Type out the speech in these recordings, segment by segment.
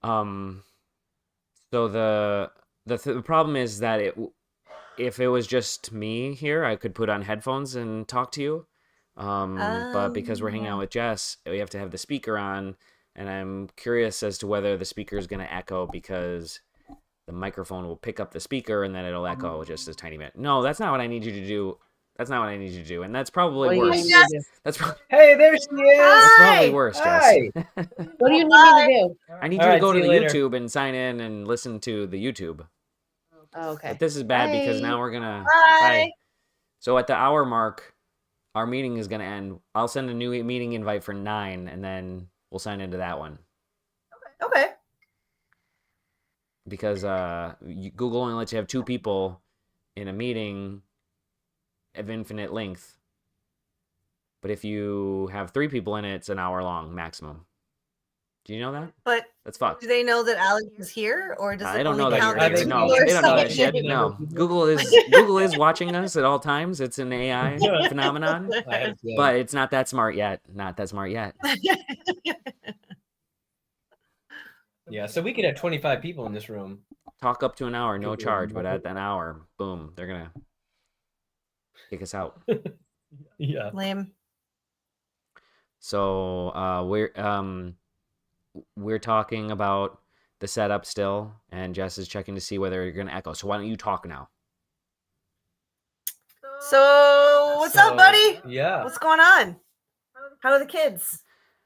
Um, so the problem is that if it was just me here, I could put on headphones and talk to you. But because we're hanging Yeah. out with Jess, we have to have the speaker on, and I'm curious as to whether the speaker is going to echo because the microphone will pick up the speaker and then it'll echo just a tiny bit. No, that's not what I need you to do. That's not what I need you to do, and that's probably What do you need Hi, worse. me to Jess. do? That's Hey, there she is. that's probably Hi. worse, Jess. Hi. What do you need me to Bye. do? I need All you to right, go see to you the later. YouTube and sign in and listen to the YouTube. Oh, But okay. this is bad because Bye. now we're gonna Bye. bye. So at the hour mark, our meeting is gonna end. I'll send a new meeting invite for 9, and then we'll sign into that one Okay. because Google only lets you have 2 people in a meeting of infinite length. But if you have 3 people in it, it's an hour long maximum. Do you know that? But That's fucked. do they know that Alex is here, or does They it don't only know that count you're I if here. think two No, people are they don't know that signing shit. in? No, Google is watching us at all times. It's an AI phenomenon, I have to. but it's not that smart yet. Not that smart yet. Yeah, so we could have 25 people in this room. Talk up to an hour, no charge, but at an hour, boom, they're gonna kick us out. Yeah. Lame. So we're talking about the setup still, and Jess is checking to see whether you're gonna echo. So why don't you talk now? So what's up, buddy? Yeah. What's going on? How are the kids?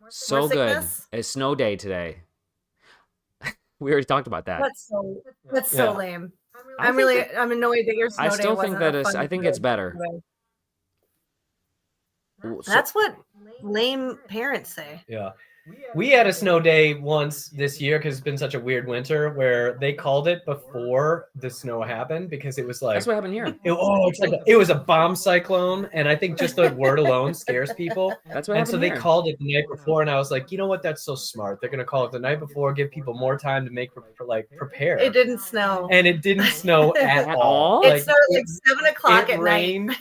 So More good. sickness? It's snow day today. We already talked about that. That's so Yeah. lame. I I'm think really that- I'm annoyed that your I snow day still think wasn't that a is. fun I think day. it's better. So, That's what lame parents say. Yeah. We had a snow day once this year because it's been such a weird winter where they called it before the snow happened because it was like, that's what happened here. it was a bomb cyclone. And I think just the word alone scares people. That's what And so happened they here. called it the night before. And I was like, you know what? That's so smart. They're going to call it the night before, give people more time to prepare. It didn't snow. And it didn't snow at At all. all? It started like 7 o'clock it at rained. night.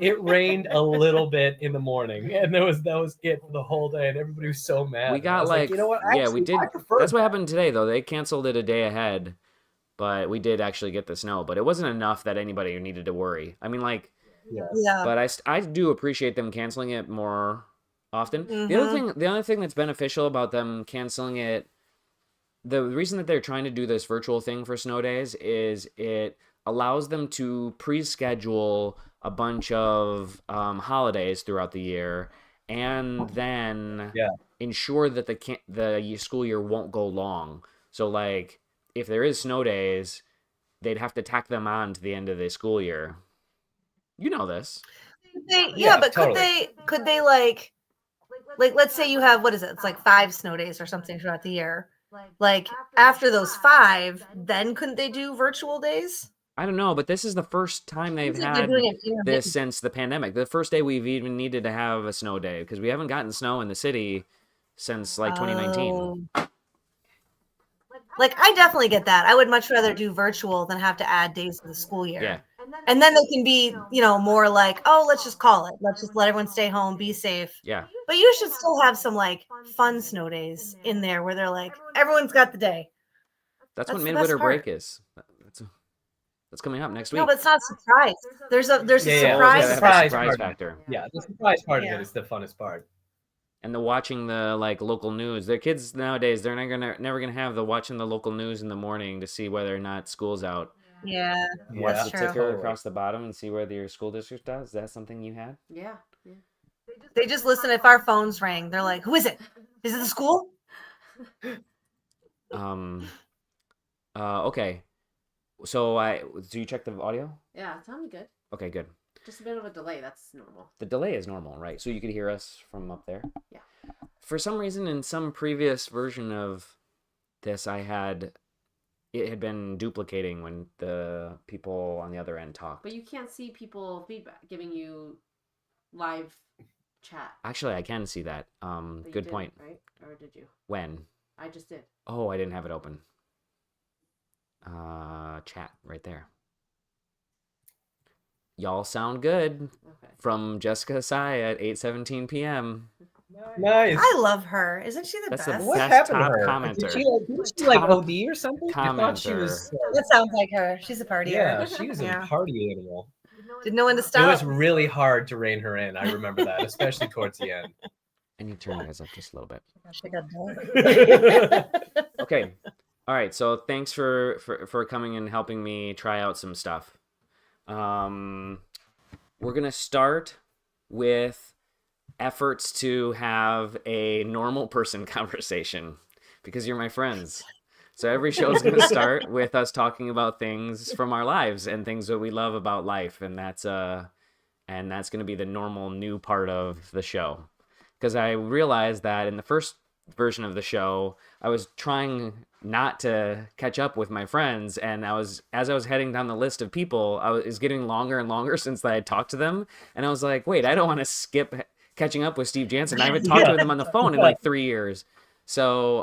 It rained a little bit in the morning, and that was it for the whole day, and everybody was so mad. We And I got was like, you know what? yeah, we Actually, did. I prefer That's what that. happened today, though. They canceled it a day ahead, but we did actually get the snow. But it wasn't enough that anybody needed to worry. I mean, like, Yeah. but I do appreciate them canceling it more often. Mhm. The other thing that's beneficial about them canceling it, the reason that they're trying to do this virtual thing for snow days is it allows them to pre-schedule a bunch of holidays throughout the year, and then Yeah. ensure that the school year won't go long. So like if there is snow days, they'd have to tack them on to the end of the school year. You know this. Yeah, but totally. could they like let's say you have, what is it? It's like 5 snow days or something throughout the year. Like after those 5, then couldn't they do virtual days? I don't know, but this is the first time they've Seems like they're had doing it this intermittent. since the pandemic. The first day we've even needed to have a snow day because we haven't gotten snow in the city since like 2019. Oh. Like I definitely get that. I would much rather do virtual than have to add days to the school year. Yeah. And then they can be, more like, oh, let's just call it. Let's just let everyone stay home, be safe. Yeah. But you should still have some like fun snow days in there where they're like, everyone's got the day. That's That's what the best midwinter part. break is. That's coming up next No, week. but it's not a surprise. There's a Yeah, surprise. Gotta have the surprise surprise part. factor. Yeah, the surprise part of Yeah. it is the funnest part. And the watching the like local news. The kids nowadays, they're never gonna have the watching the local news in the morning to see whether or not school's out. Yeah. Watch That's the true. ticker across the bottom and see whether your school district does. Is that something you had? Yeah. They just listen if our phones ring. They're like, who is it? Is it the school? Okay. So do you check the audio? Yeah, it sounded good. Okay, good. Just a bit of a delay. That's normal. The delay is normal, right? So you could hear us from up there? Yeah. For some reason, in some previous version of this, it had been duplicating when the people on the other end talked. But you can't see people feedback giving you live chat. Actually, I can see that. But you Good didn't, point. right? Or did you? When? I just did. Oh, I didn't have it open. Chat right there. Y'all sound good. Okay. From Jessica Sai at 8:17 p.m. Nice. I love her. Isn't she the That's the best? What best happened top to her? commenter. Did she like Top OD or something? I thought she was. That sounds like her. She's a partier. Yeah, she was Yeah. a party animal. Didn't know when to It stop. was really hard to rein her in. I remember that, especially towards the end. I need to turn you guys up just a little bit. She got done. Okay. All right. So thanks for coming and helping me try out some stuff. We're gonna start with efforts to have a normal person conversation because you're my friends. So every show is going to start with us talking about things from our lives and things that we love about life, and that's going to be the normal new part of the show. Because I realized that in the first version of the show, I was trying not to catch up with my friends, and as I was heading down the list of people, I was getting longer and longer since I had talked to them, and I was like, wait, I don't want to skip catching up with Steve Jansen. I haven't talked to him on the phone in like 3 years. So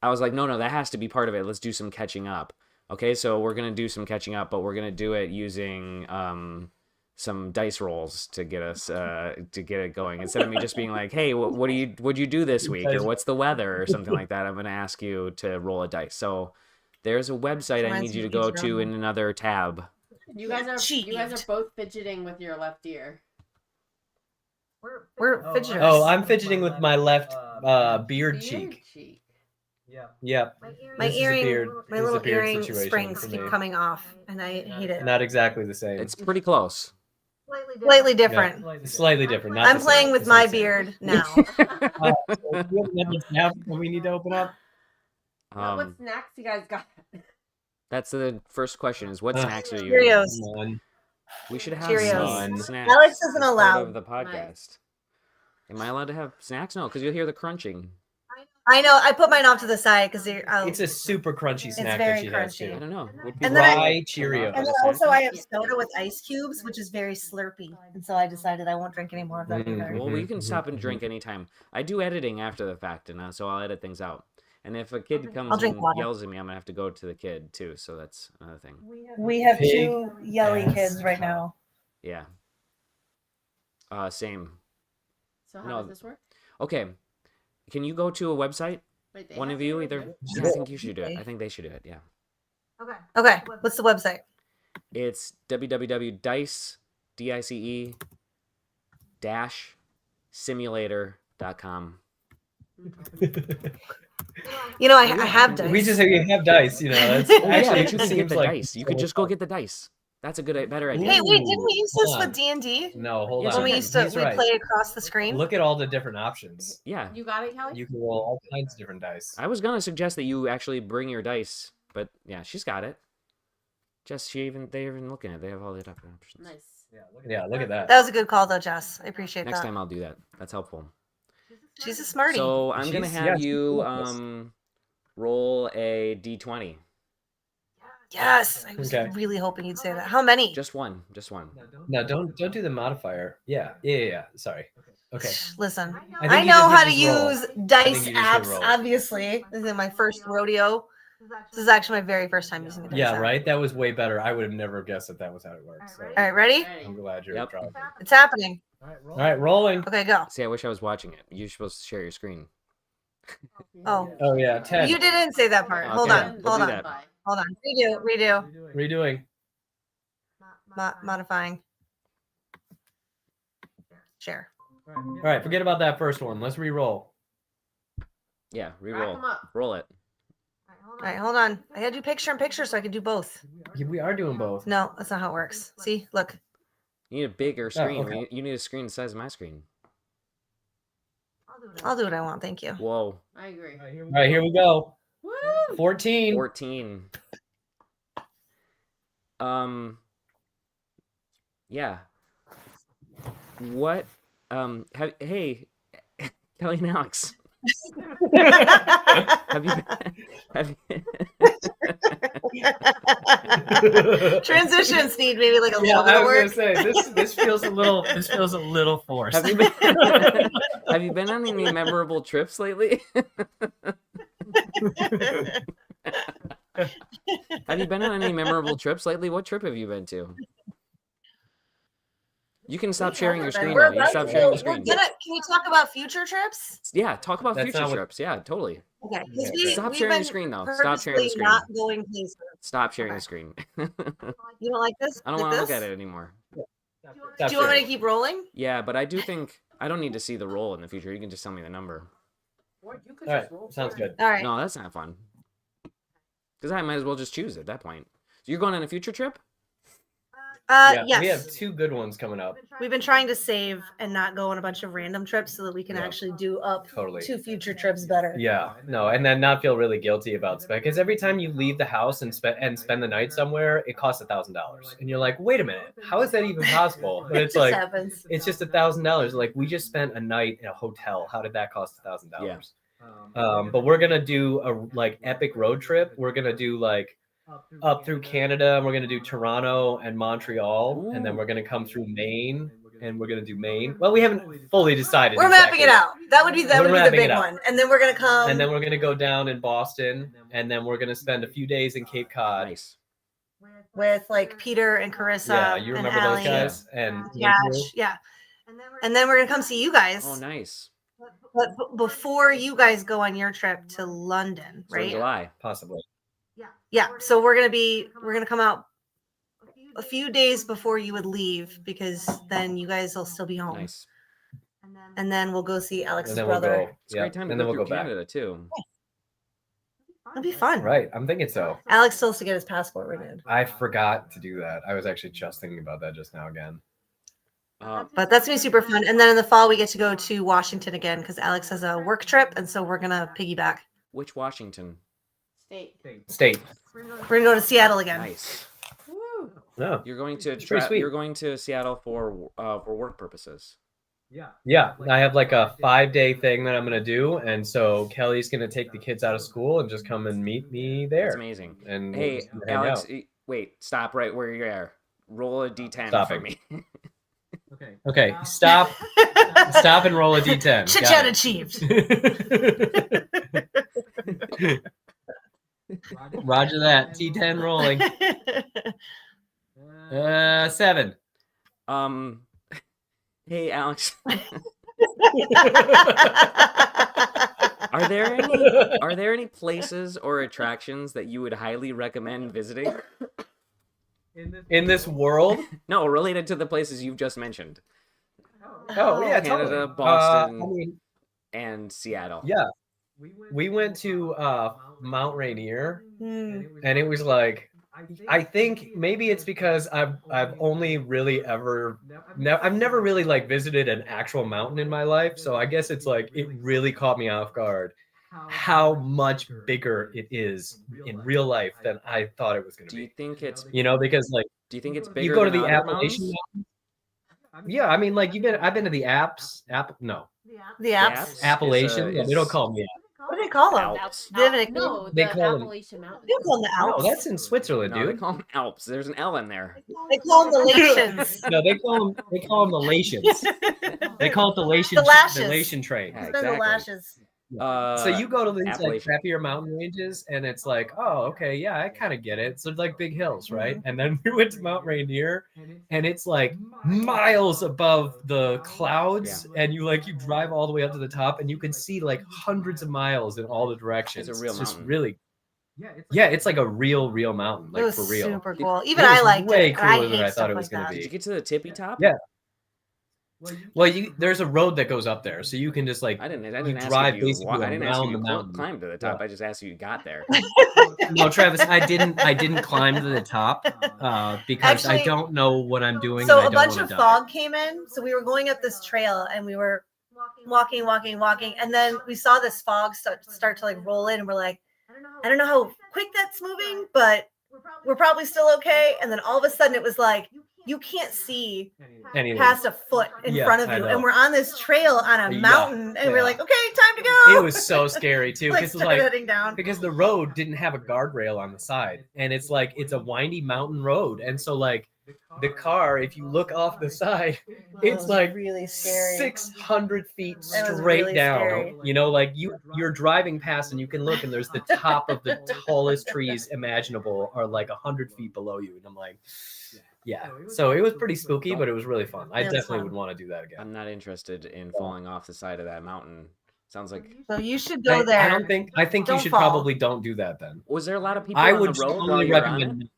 I was like, no, that has to be part of it. Let's do some catching up. Okay, so we're going to do some catching up, but we're going to do it using some dice rolls to get us to get it going. Instead of me just being like, hey, what'd you do this week? Or what's the weather? Or something like that. I'm going to ask you to roll a dice. So there's a website I need you to go to in another tab. You guys are both fidgeting with your left ear. We're fidgeters. Oh, I'm fidgeting with my left beard cheek. Yep. My This is a earring, beard- my this is a little beard earring situation springs for keep me. coming off, and I hate it. Not exactly the same. It's pretty close. Slightly different. It's slightly different. Not I'm the playing same. with It's my not the same. beard now. So do you have any snacks that we need to open up? What snacks you guys got? That's the first question: is what snacks are you Cheerios. eating? Come on. We should have Cheerios. some snacks. Alex isn't as part allowed. of the podcast. Am I allowed to have snacks? No, because you'll hear the crunching. I know. I put mine off to the side because It's a super crunchy snack very that she has crunchy. I too. don't know. Would And people then Dry like Cheerios. And then also I have soda with ice cubes, which is very slurpy. And so I decided I won't drink any more of that either. Well, you can stop and drink anytime. I do editing after the fact, and so I'll edit things out. And if a kid comes drink and water. yells at me, I'm gonna have to go to the kid too. So that's another thing. We have Big two yelly ass kids right now. Yeah. Same. So how No. does this work? Okay. Can you go to a website? Wait, they One have of to you do it? either. Yeah, I think you should do it. I think they should do it. Yeah. Okay. What's the website? It's www.dice dash simulator.com. You know, I have dice. We just have dice, you know. It's, Oh, yeah, actually, but it you just can get seems the like dice. You could just go get the dice. That's a better idea. Hey, wait, didn't we use this Hold on. with D&D? No, hold Yes, on. When we okay. used to He's we right. play across the screen? Look at all the different options. Yeah. You got it, Kelly? You can roll all kinds of different dice. I was gonna suggest that you actually bring your dice, but yeah, she's got it. They're even looking at it. They have all the different options. Nice. Yeah, look at that. That was a good call though, Jess. I appreciate Next that. time I'll do that. That's helpful. She's a smarty. So I'm gonna She's- have yeah, she's you good at this. roll a d20. Yes. I was Okay. really hoping you'd say that. How many? Just one. Just one. No, don't do the modifier. Yeah. Sorry. Okay. Listen, I think I you know just how to hit just roll. use I dice think you just hit apps, roll. obviously. This is my first rodeo. This is actually my very first time using a dice Yeah, app. right. That was way better. I would have never guessed that was how it works. So All right, ready? I'm glad you're Yep. driving. It's happening. All right, rolling. Okay, go. See, I wish I was watching it. You're supposed to share your screen. Oh, Oh yeah, 10. you didn't say that part. Okay, Hold on. we'll Hold do on. that. Hold on. Redo. Redoing. Modifying. Share. All right, forget about that first one. Let's re-roll. Yeah, Rack re-roll. 'em up. Roll it. All right, hold on. I gotta do picture in picture so I can do both. Yeah, we are doing both. No, that's not how it works. See, look. You need a bigger screen. okay. You need a screen the size of my screen. I'll do what I want. Thank you. Whoa. I agree. All right, here we go. Woo! 14. 14. Yeah. What hey, Kelly and Alex. Have you Transitions need maybe like a Yeah, little bit I of was gonna work. say this feels a little forced. have you been have you been on any memorable trips lately? Have you been on any memorable trips lately? What trip have you been to? You can stop sharing your screen now. You stop sharing your screen. Can can we talk about future trips? Yeah, talk about That's future not what- trips. Yeah, totally. Okay. 'Cause Okay. Stop we've sharing the been screen, though. Stop sharing the purposely screen. not going places. Stop sharing Okay. the screen. You don't like this? I don't Like want to look this? at it anymore. Stop Do you want me sharing. to keep rolling? Yeah, but I do think I don't need to see the roll in the future. You can just tell me the number. All right, sounds good. All right. No, that's not fun. Because I might as well just choose at that point. So you're going on a future trip? Yes. We have 2 good ones coming up. We've been trying to save and not go on a bunch of random trips so that we can Yeah. actually do up Totally. 2 future trips better. Yeah, no, and then not feel really guilty about spend because every time you leave the house and spend the night somewhere, it costs $1,000, and you're like, wait a minute, how is that even possible? But It it's just like happens. it's just $1,000. Like we just spent a night in a hotel. How did that cost $1,000? But we're gonna do a like epic road trip. We're gonna do like up through Canada, and we're gonna do Toronto and Montreal, and then we're gonna come through Maine, and we're gonna do Maine. Well, we haven't fully decided. We're mapping it out. That would be We're the mapping big it out. one. And then we're gonna come And then we're gonna go down in Boston, and then we're gonna spend a few days in Cape Cod. Nice. with like Peter and Carissa Yeah, you and remember those Allie. guys? And Yeah, Andrew? yeah. And then we're gonna come see you guys. Oh, nice. But before you guys go on your trip to London, So in right? July. Possibly. Yeah. So we're gonna come out a few days before you would leave because then you guys will still be home. Nice. And then we'll go see Alex's And then we'll brother. go. It's a Yeah, great time to and then go we'll through go Canada too. It'll be fun. back. Right, I'm thinking so. Alex still has to get his passport renewed. I forgot to do that. I was actually just thinking about that just now again. But that's gonna be super fun. And then in the fall we get to go to Washington again because Alex has a work trip, and so we're gonna piggyback. Which Washington? State. We're gonna go to Seattle again. Nice. Woo. No. You're going to pretty sweet. you're going to Seattle for work purposes. Yeah, I have like a 5-day thing that I'm gonna do, and so Kelly's gonna take the kids out of school and just come and meet me there. That's amazing. And we'll Hey, just hang Alex, out. wait, stop right where you are. Roll a d10 Stop for it. me. Okay, stop and roll a d10. Chit Got chat it. achieved. Roger that. T10 rolling. 7. Hey, Alex. Are there any places or attractions that you would highly recommend visiting? In this world? No, related to the places you've just mentioned. Oh yeah, Canada, totally. Boston. I mean, And Seattle. yeah, we went to Mount Rainier, Hmm. and it was like, I think maybe it's because I've only really I've never really like visited an actual mountain in my life, so I guess it's like it really caught me off guard how much bigger it is in real life than I thought it was going to Do you be. think it's Because like Do you think it's bigger you go to than the other Appalachian mountains? Mountains. Yeah, I mean, like I've been to the The apps. Appalachian. Is- They don't call them the What do they call them? Alps. Do they have a nickname? No, They the call them- Appalachian Mountains. They don't call them the No, Alps. that's in Switzerland, No, they dude. call them Alps. There's an L in there. They call them the Latians. No, they call them the Latians. They call it the Latian. The lashes. The Latian train. Yeah, It's been the exactly. lashes. So you go to these like Appalachian. crappier mountain ranges, and it's like, oh, okay, yeah, I kind of get it. So like big hills, right? And then we went to Mount Rainier, and it's like miles above the clouds, and you drive all the way up to the top, and you can see like hundreds of miles in all the directions. It's a real just mountain. really, yeah, it's like a real mountain, It like was for real. super cool. Even It was I liked way it. and I cooler than hate I thought stuff it was like gonna that. be. Did you get to the tippy top? Yeah. Well, there's a road that goes up there, so you can just like I didn't ask drive if you, basically I didn't ask around if you the mountain. climbed to the top. Yeah. I just asked if you got there. No, Travis, I didn't climb to the top because I Actually, don't know what I'm doing. So and I a don't bunch wanna of die. fog came in. So we were going up this trail and we were walking, and then we saw this fog start to like roll in, and we're like, I don't know how quick that's moving, but we're probably still okay. And then all of a sudden it was like you can't see Anything. past a foot in Yeah, front of I you, know. and we're on this trail on a Yeah, mountain, and we're yeah. like, okay, time to go. It was so scary too, like because started heading down. because the road didn't have a guardrail on the side, and it's a windy mountain road, and so like the car, if you look off the side, It it's was like really scary. 600 feet was straight really down. scary. You know, like you're driving past and you can look, and there's the top of the tallest trees imaginable are like 100 feet below you, and I'm like, Yeah. So it was pretty spooky, but it was really fun. I It was definitely fun. would want to do that again. I'm not interested in falling off the side of that mountain. Sounds like. So you should go there. I think you Don't should fall. probably don't do that then. Was there a lot of people I on would the road while strongly you were on it? recommend.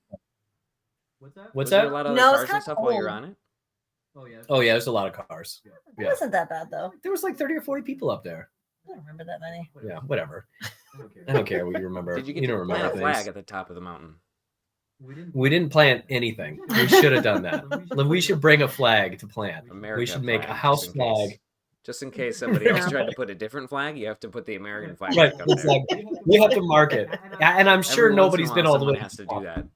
What's Was there a that? lot of No, other it's cars and kinda stuff while you were cold. on it? Oh yeah, there's a lot of cars. It Yeah. wasn't that bad though. There was like 30 or 40 people up there. I don't remember that many. Yeah, whatever. I don't care what you remember. Did you get you to don't plant remember a flag things. at the top of the mountain? We didn't plant anything. We should have done that. We should bring a flag to plant. America We should make flag, a house just in case. flag. Just in case somebody else tried to put a different flag, you have to put the American flag Right, back up there. exactly. We have to mark it. And I'm sure Every once in a nobody's while, been all the someone way has to to the do top. that.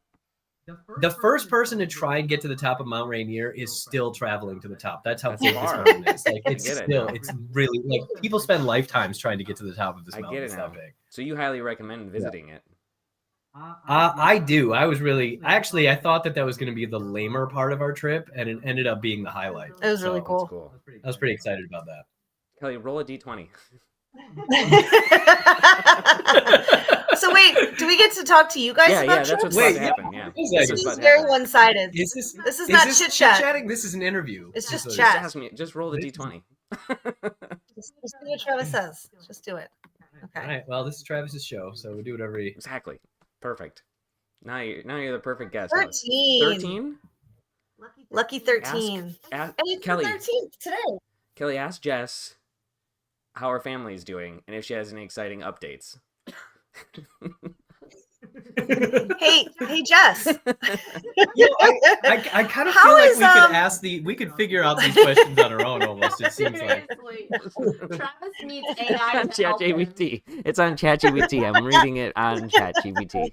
The first person to try and get to the top of Mount Rainier is still traveling to the top. That's how That's big this far. mountain is. Like it's get it still, now. it's really like people spend lifetimes trying to get to the top of this I mountain. get it It's now. that big. So you highly recommend visiting it. I do. I was really actually. I thought that was going to be the lamer part of our trip, and it ended up being the highlight. It was really So, cool. That's cool. I was pretty excited about that. Kelly, roll a d20. So wait, do we get to talk to you guys Yeah, about that's what's trips? about Wait, to happen. Yeah. This This what's is about to very happen. one-sided. Is This is not chit chat. chatting? This is an interview. It's just This is- chat. Just ask me. Just roll the This is- d20. Just do what Travis says. Just do it. All Okay. right. Well, this is Travis's show, so we do whatever he. Exactly. Perfect. Now you're the perfect guest. 13. 13? Lucky 13. Ask, And it's Kelly. the 13th today. Kelly, ask Jess how her family's doing and if she has any exciting updates. Hey, Jess. I kind of How feel like is, we could ask we could figure out these questions on our own. Almost, it seems like. Seriously. Travis needs AI on to help him. ChatGPT. It's on ChatGPT. I'm reading it on ChatGPT.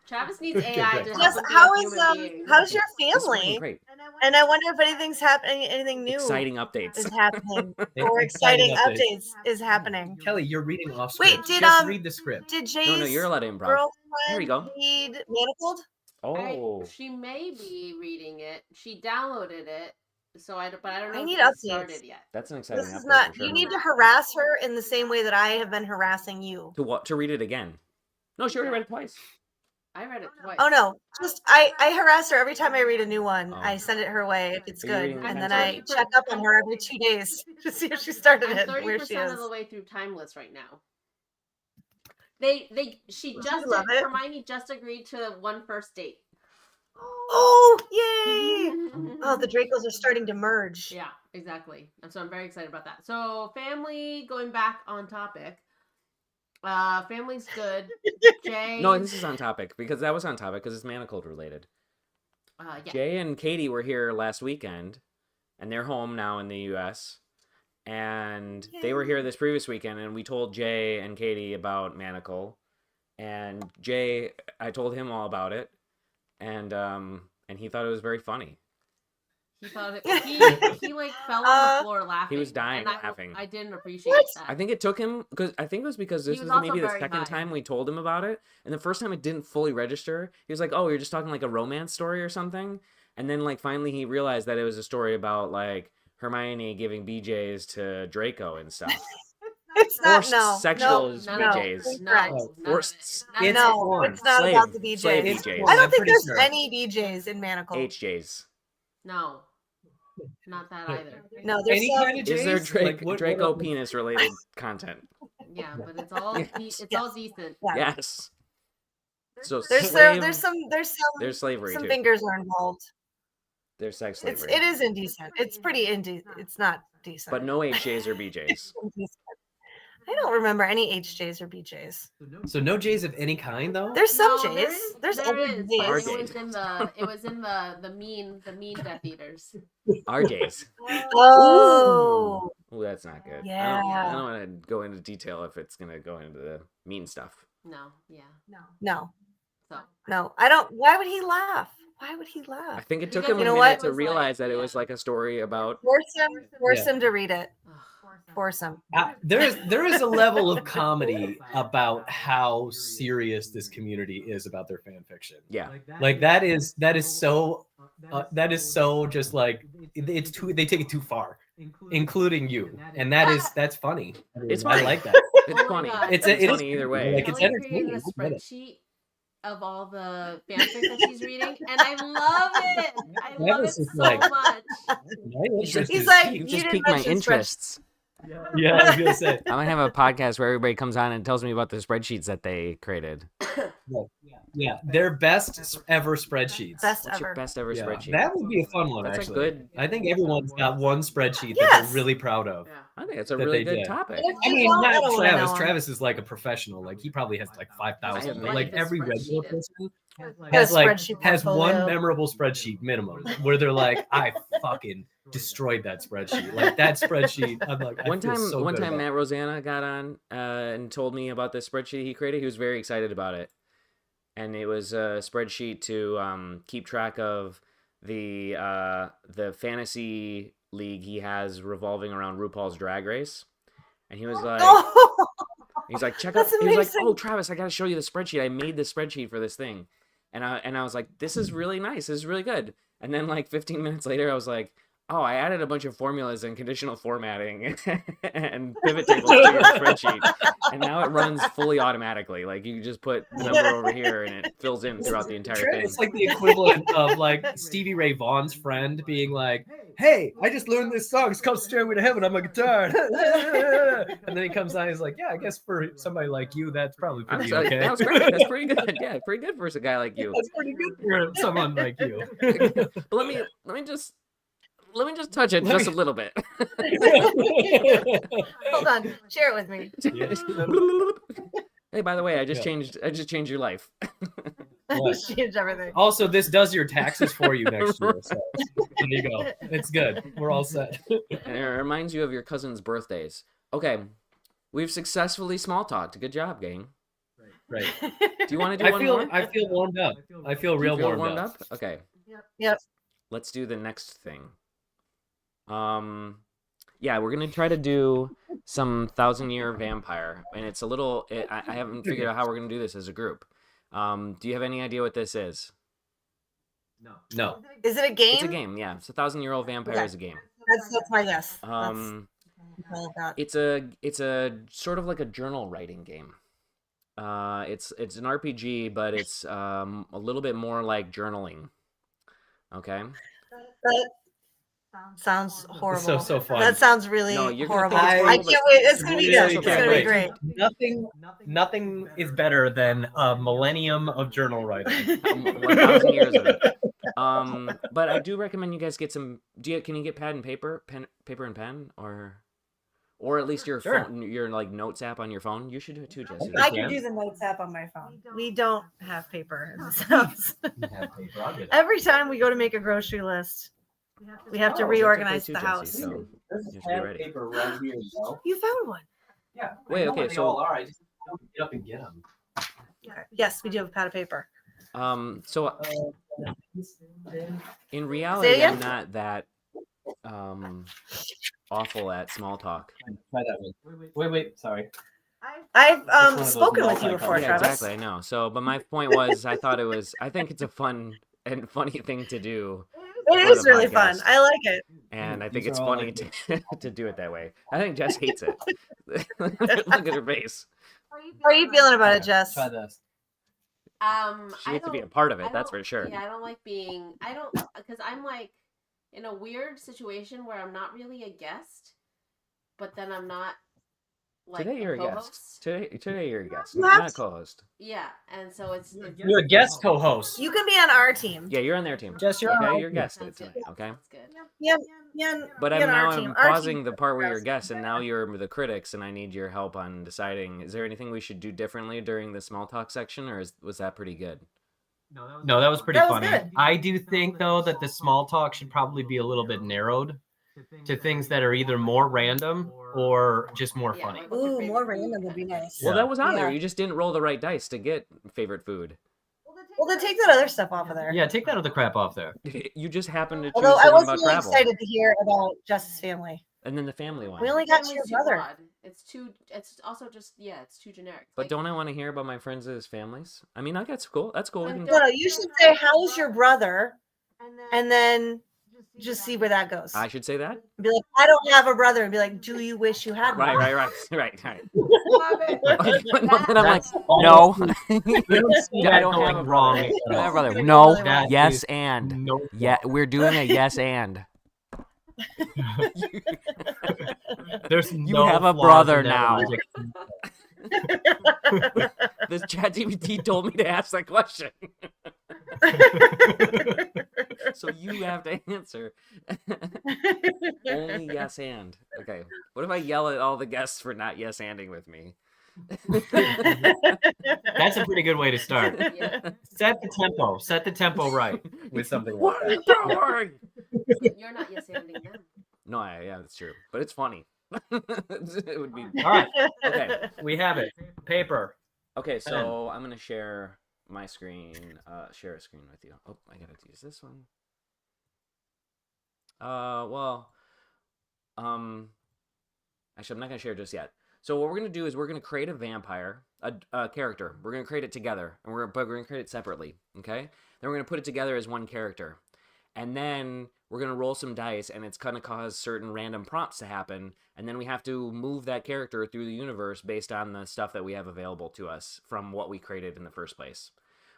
Travis needs Okay, AI great. to help Jess, him be how a is human being. how's your This is working family? great. And I wonder if anything's happening, anything new Exciting updates. is happening, Yeah, or exciting exciting updates. updates is happening. Kelly, you're reading off Wait, script. did, Just read the script. Did Jay's No, you're allowed to improv. girlfriend There we go. read Manacled? Oh. She may be reading it. She downloaded it, but I don't know I if need it's updates. started yet. That's an exciting This is update not. for sure. You need to harass her in the same way that I have been harassing you. To what? To read it again? No, she already read it twice. I read it twice. Oh no! Just I harass her every time I read a new one. Oh. I send it her way if it's Are you good, reading the and then pencil? I check up on her every 2 days to see if she started I'm it, where she 30% is. of the way through Timeless right now. She You just love it? Hermione just agreed to one first date. Oh yay! Oh, the Dracos are starting to merge. Yeah, exactly. And so I'm very excited about that. So family, going back on topic. Family's good. Jay. No, this is on topic because that was on topic because it's Manacled related. Yeah. Jay and Katie were here last weekend, and they're home now in the U.S. And they were here this previous weekend, and we told Jay and Katie about Manacle, and Jay, I told him all about it, and he thought it was very funny. He thought he like fell on the floor laughing. He was dying and laughing. I didn't appreciate What? I that. think it took him because I think it was because this He was was also maybe the very second high. time we told him about it, and the first time it didn't fully register. He was like, "Oh, you're just talking like a romance story or something," and then like finally he realized that it was a story about like Hermione giving BJ's to Draco and stuff. It's not. Forced No. sexual no, BJ's. No, Correct. none of Forced- it. None of It's it. No, porn. it's not Slave- about the BJ's. slave It's BJ's. porn, I I'm don't think pretty there's sure. any BJ's in Manacle. HJ's. No, not that either. No, there's Any some. kind of Is there Jays? Like, what- Draco what- penis related content? Yeah, but it's all Yes. it's all decent. Yeah. Yes. So There's slave, there's there's slavery some too. fingers are involved. There's sex It slavery. is indecent. It's pretty indecent. It's not decent. But no HJ's or BJ's. I don't remember any HJs or BJs. So no Jays of any kind, though. There's some No, there J's. is- There's there other is, but J's. Are it was in the mean Death Eaters. RJ's. Oh, Oh, that's not good. I Yeah. don't want to go into detail if it's gonna go into the mean stuff. No, yeah. no, So no. I don't. Why would he laugh? Why would he I laugh? think it took Because him you a know minute what? to It was like- realize that it yeah. was like a story about. Force Yeah. him to read it. ugh. Force him. There is a level of comedy about how serious this community is about their fan fiction. Yeah. Like that is so just like it's too, they take it too far, including you, and that's funny. It's I funny. like that. It's Oh my funny. God. It's It is funny either way. like, it's Kelly created entertaining. a spreadsheet of all the fanfic that she's reading, and I love it. I love it Travis is so like- much. My interest He's is like, piqued. You You just didn't piqued my mention interests. Yeah, I was gonna say. I might have a podcast where everybody comes on and tells me about the spreadsheets that they created. Yeah, their best ever spreadsheets. Best What's your ever. best ever Yeah, spreadsheet? that would be a fun one. That's a actually, good. I think everyone's got one spreadsheet that Yes. they're really proud of. Yeah. I think it's a that really they good did. topic. I mean, not I don't Travis. know. Travis is like a professional. Like he probably has like 5,000. I But like have every a regular spreadsheet. person Got has a like spreadsheet has one portfolio. memorable spreadsheet minimum where they're like, I fucking destroyed that spreadsheet. Like that spreadsheet. I'm like, I One feel time, so one good time, about Matt Rosanna got on and told me about this spreadsheet he created. He was very excited about it, and it was a spreadsheet to keep track of the fantasy league he has revolving around RuPaul's Drag Race, and he was like, Oh, he's like, check out. That's He was like, amazing. oh, Travis, I got to show you the spreadsheet. I made this spreadsheet for this thing, and I was like, this is really nice. This is really good. And then like 15 minutes later, I was like, oh, I added a bunch of formulas and conditional formatting and pivot tables to your spreadsheet, and now it runs fully automatically. Like you just put the number over here, and it fills in throughout the entire thing. It's like the equivalent of like Stevie Ray Vaughan's friend being like, "Hey, I just learned this song. It's called Stairway to Heaven on my guitar." And then he comes on, he's like, "Yeah, I guess for somebody like you, that's probably I was pretty like, okay. that was great. That's pretty good. Yeah, pretty good for a guy like you. That's pretty good for someone like you." But let me just touch it just a little bit. hold on. Share it with me. Hey, by the way, I just Yeah. changed your life. What? Change everything. Also, this does your taxes for you next year. So there you go. It's good. We're all set. And it reminds you of your cousin's birthdays. Okay, we've successfully small talked. Good job, gang. Right. Do you want to do one more? I feel warmed up. I feel You real feel warmed up. Okay, Yep. let's do the next thing. Yeah, we're gonna try to do some 1,000-year vampire, and it's a little. I haven't figured out how we're gonna do this as a group. Do you have any idea what this is? No. Is it a game? It's a game. Yeah, it's a 1,000-year-old vampire Okay. is a game. That's my guess. That's that. It's a sort of like a journal writing game. It's an RPG, but it's a little bit more like journaling. Okay. That sounds horrible. So fun. That sounds really No, you're gonna horrible. think it's I horrible, can't but wait. It's gonna be really good. It's can't gonna be wait. great. Nothing is better than a millennium of journal writing. 1,000 years of it. But I do recommend you guys get some. Can you get paper and pen, or at least your Sure. phone, your like notes app on your phone? You should do it too, Jesse. I can do the notes app on my phone. We don't have paper in this house. Every time we go to make a grocery list, we have to Oh, reorganize too, the Jesse, house. so There's you have to be ready. paper right here as well. You found one. Yeah. Wait, I know okay, where they so- all are. I just don't get up and get them. Okay. Yes, we do have a pad of paper. So in reality, Say it I'm again? not that awful at small talk. Try that one. Wait. Sorry. I've one of those spoken with you multi-color- before, Yeah, Travis. exactly. I know. So, but my point was, I think it's a fun and funny thing to do, It for is the really fun. podcast. I like it. and I These think are it's all funny like to do it that way. I think Jess hates it. Look at her face. How are you feeling about it, Jess? Try this. She I hates to be a don't- part of I it. That's don't- for sure. Yeah, I don't like being. I don't because I'm like in a weird situation where I'm not really a guest, but then I'm not like Today you're a co-host. guest. Today you're a guest, You not have a co-host. Yeah, and so it's You're a guest co-host. You can be on our team. Yeah, you're on their team. Jess, you're on Okay, our you're team. guest Sounds tonight. good. Okay. Sounds good. Yeah. But be I'm on our now team. I'm Our pausing team. the part where you're guests, and now you're the critics, and I need your help on deciding. Is there anything we should do differently during the small talk section, or was that pretty good? No, that was pretty That was funny. good. I do think though that the small talk should probably be a little bit narrowed to things that are either more random or just more Yeah, funny. like, what's your Ooh, favorite more food? random would be nice. Well, Yeah. that was on there. Yeah. You just didn't roll the right dice to get favorite food. Well, then take that other stuff off of there. Yeah, take that other crap off there. You just happened to choose Although I the one was about really travel, excited to hear about Jess's family. and then the family one. We only got to Family's your too brother. broad. It's too. It's also just it's too generic. But Like, don't I want to hear about my friends' families? I mean, that's cool. That's cool. We But can- No, you should say, "How's your brother?" And then just see where that goes. I should say that. Be like, I don't have a brother, and be like, do you wish you had one? Right. Love it. No, then I'm like, That's no. They don't see I that don't going have a wrong. brother. at I have a all. brother. Really No. really That Yes is and. no Yeah, we're doing a yes and. There's You no have a flaws brother in that now. logic. This ChatGPT told me to ask that question. So you have to answer. Only yes and. Okay. What if I yell at all the guests for not yes anding with me? That's a pretty good way to start. Yeah. Set the tempo right with something like What are you that. doing? You're not yes anding them. No, yeah, that's true. But it's funny. It would be. All right, Okay. we have it. Paper. Okay, so I'm gonna share my screen. Share a screen with you. Oh, I gotta use this one. Actually, I'm not gonna share just yet. So what we're gonna do is we're gonna create a vampire, a character. We're gonna create it together, and we're gonna create it separately. Okay. Then we're gonna put it together as one character, and then we're gonna roll some dice, and it's gonna cause certain random prompts to happen, and then we have to move that character through the universe based on the stuff that we have available to us from what we created in the first place.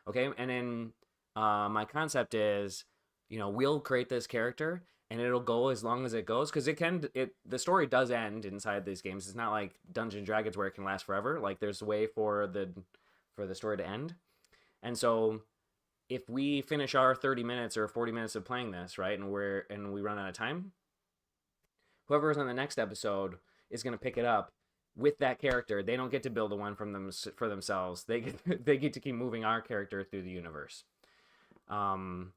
Okay, and then my concept is, we'll create this character, and it'll go as long as it goes, because the story does end inside these games. It's not like Dungeons and Dragons where it can last forever. Like, there's a way for the story to end, and so if we finish our 30 minutes or 40 minutes of playing this, right, and we run out of time, whoever's on the next episode is going to pick it up with that character. They don't get to build a one for themselves. They get to keep moving our character through the universe. And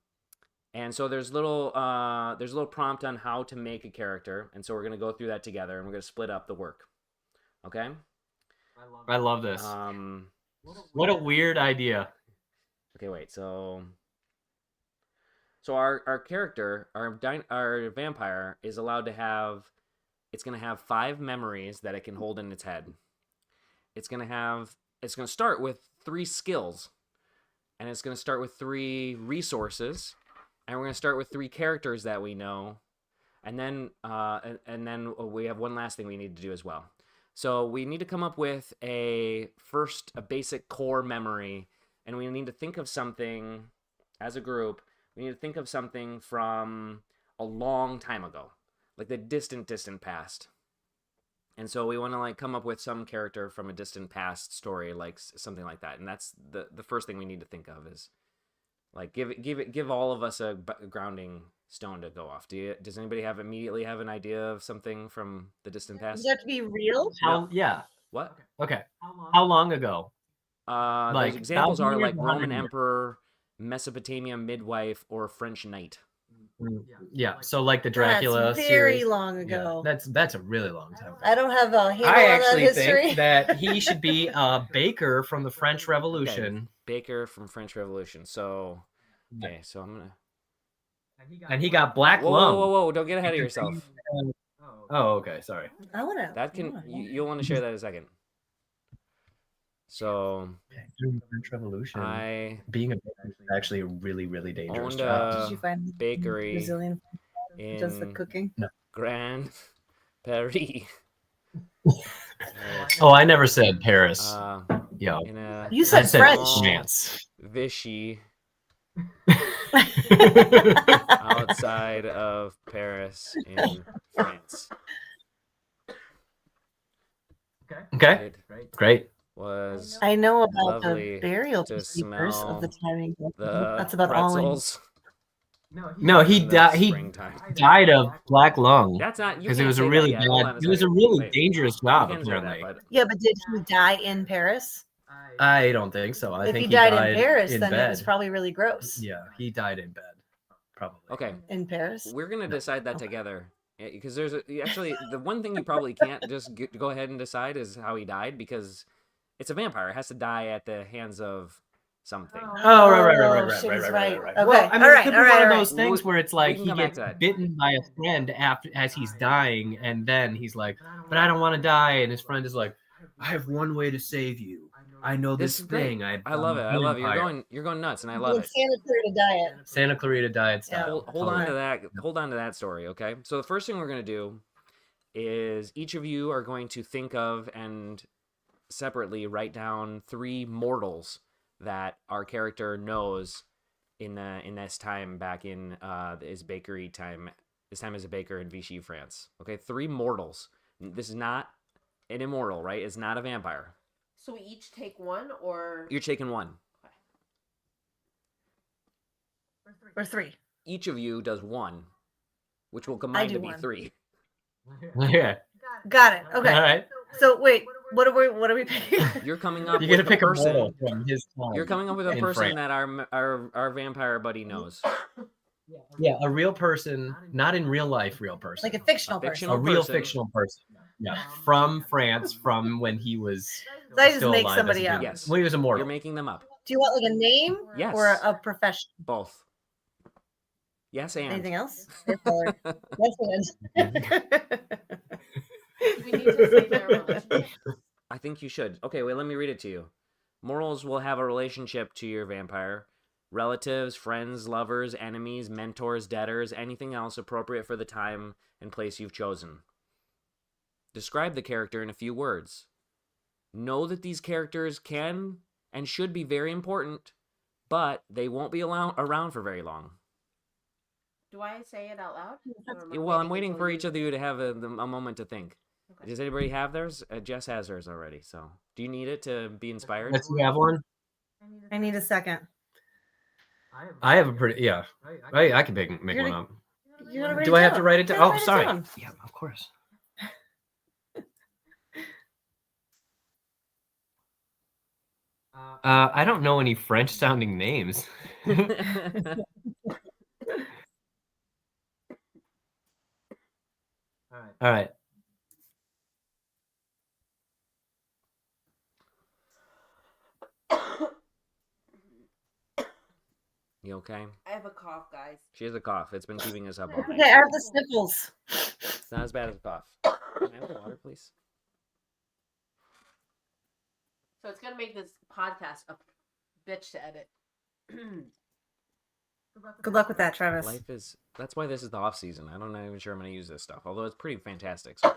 so there's a little prompt on how to make a character, and so we're going to go through that together, and we're going to split up the work. Okay? I love this. What a weird idea. Okay, wait. So our character, our vampire, is allowed to have. It's going to have 5 memories that it can hold in its head. It's going to start with 3 skills, and it's going to start with 3 resources, and we're going to start with 3 characters that we know, and then we have one last thing we need to do as well. So we need to come up with a basic core memory. And we need to think of something, as a group, we need to think of something from a long time ago. Like the distant past. And so we want to come up with some character from a distant past story, like something like that. And that's the first thing we need to think of is, give all of us a grounding stone to go off. Does anybody immediately have an idea of something from the distant past? Does it have to be real? Yeah. What? Okay. How long ago? Those examples are 1,000 years, like Roman 100 years. Emperor, Mesopotamia midwife, or French knight. Yeah. So like the Dracula That's very series. long ago. Yeah, that's a really long time ago. I don't have a handle I on that actually history. think that he should be a baker from the French Revolution. Okay. Baker from French Revolution. So, okay, so I'm gonna. And he got black Whoa, lung. whoa! Don't get ahead of yourself. Oh, okay. Sorry. I want to. That you'll want to share that in a second. So During the French Revolution, being a baker is actually a really, really dangerous owned job. Did you find the bakery Brazilian who does the in cooking? Grand Paris. Oh, I never said Paris. Yeah. In a You I said said French. France. Vichy outside of Paris in France. Okay. It Great. was I know about lovely the burial to procedures of the smell timing. the That's about all I know. pretzels. No, he in the died. He springtime. died of black lung That's not because it was a really bad. It was a really dangerous job. Apparently, Yeah, but did he die in Paris? I don't think so. I If think he died in Paris, in then bed. it was probably really gross. Yeah, he died in bed. Probably. Okay, In Paris? we're gonna decide that together because there's actually the one thing you probably can't just go ahead and decide is how he died, because it's a vampire. It has to die at the hands of something. Oh, right. she's Okay, well, I mean, all it right, could be all right, one of all those right. things where it's like can he come back gets to that. bitten by a friend as he's dying, and then he's like, "But I don't want to die," and his friend is like, "I have one way to save you. I know this, is great. thing. I love it. I love it. Vampire. You're going nuts, and I Doing love it. Santa Clarita Diet. Santa Clarita Diet Yeah. style. Hold on to that. Hold on to that story, okay? So the first thing we're gonna do is each of you are going to think of and separately write down 3 mortals that our character knows in this time back in his bakery time. This time as a baker in Vichy, France. Okay, 3 mortals. This is not an immortal, right? It's not a vampire. So we each take one, or You're taking one. Or 3. Each of you does one, which will I combine do to be one. 3. Yeah. Got it. Okay. All right. So wait, what are we picking? You're coming up You with get to the pick a person. mortal from his time. You're coming up with a in person France. that our vampire buddy knows. Yeah, a real person, not in real life, real person. Like a fictional A fictional a real person. fictional person. Yeah, from France, from when he was So I just still make alive somebody as a up. human. Yes. When he was You're immortal. making them up. Do you want like a name Yes. or a profession? Both. Yes, and. Anything else? Yes, and. we need to say their relationship. I think you should. Okay, wait, let me read it to you. Mortals will have a relationship to your vampire. Relatives, friends, lovers, enemies, mentors, debtors, anything else appropriate for the time and place you've chosen. Describe the character in a few words. Know that these characters can and should be very important, but they won't be around for very long. Do I say it out loud? Or am I Well, I'm waiting until for you- each of you to have a moment to think. Okay. Does anybody have theirs? Jess has hers already. So, do you need it to be inspired? Let's have one. I need a second. I have a pretty I can make You're one gonna- up. You gotta write Do it I have down. to write it You down? gotta Oh, write it sorry. down. Yeah, of course. I don't know any French sounding names. All right. You okay? I have a cough, guys. She has a cough. It's been keeping us up all Okay, night. I have the sniffles. It's not as bad as a cough. Can I have the water, please? So it's gonna make this podcast a bitch to edit. Good luck with that, Travis. Life is. That's why this is the off season. I'm not even sure I'm going to use this stuff. Although it's pretty fantastic. So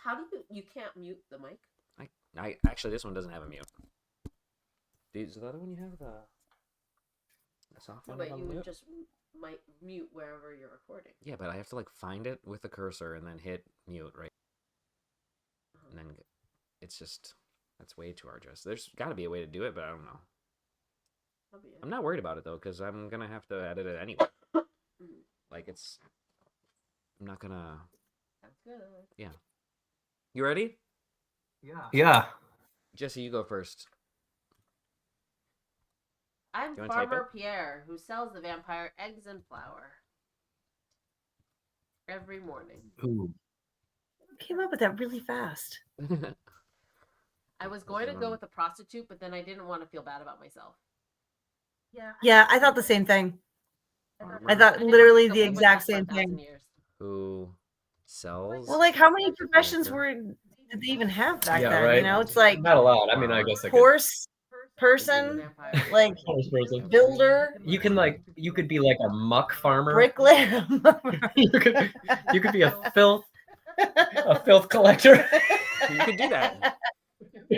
How do you can't mute the mic? I actually, this one doesn't have a mute. Is the other one you have the soft one? But have a you mute? just might mute wherever you're recording. Yeah, but I have to like find it with the cursor and then hit mute, right? And then it's just that's way too arduous. There's got to be a way to do it, but I don't know. That'll be it. I'm not worried about it though, because I'm gonna have to edit it anyway. Like it's, I'm not gonna. Sounds good. You ready? Yeah. Jesse, you go first. I'm You wanna type Farmer Pierre, who sells the vampire eggs and flour every morning. Ooh. Came up with that really fast. I was going to go with a prostitute, but then I didn't want to feel bad about myself. Yeah, I thought the same thing. I thought didn't literally want to the live with exact that for same 1,000 thing. years. Who sells? Well, like how many professions did they even have back Yeah, then? right. You know, it's like Not a lot. I mean, I guess I could. horse person, Vampire. like Horse person. builder, You could be like a muck farmer. bricklayer. you could be a filth collector. You could do that.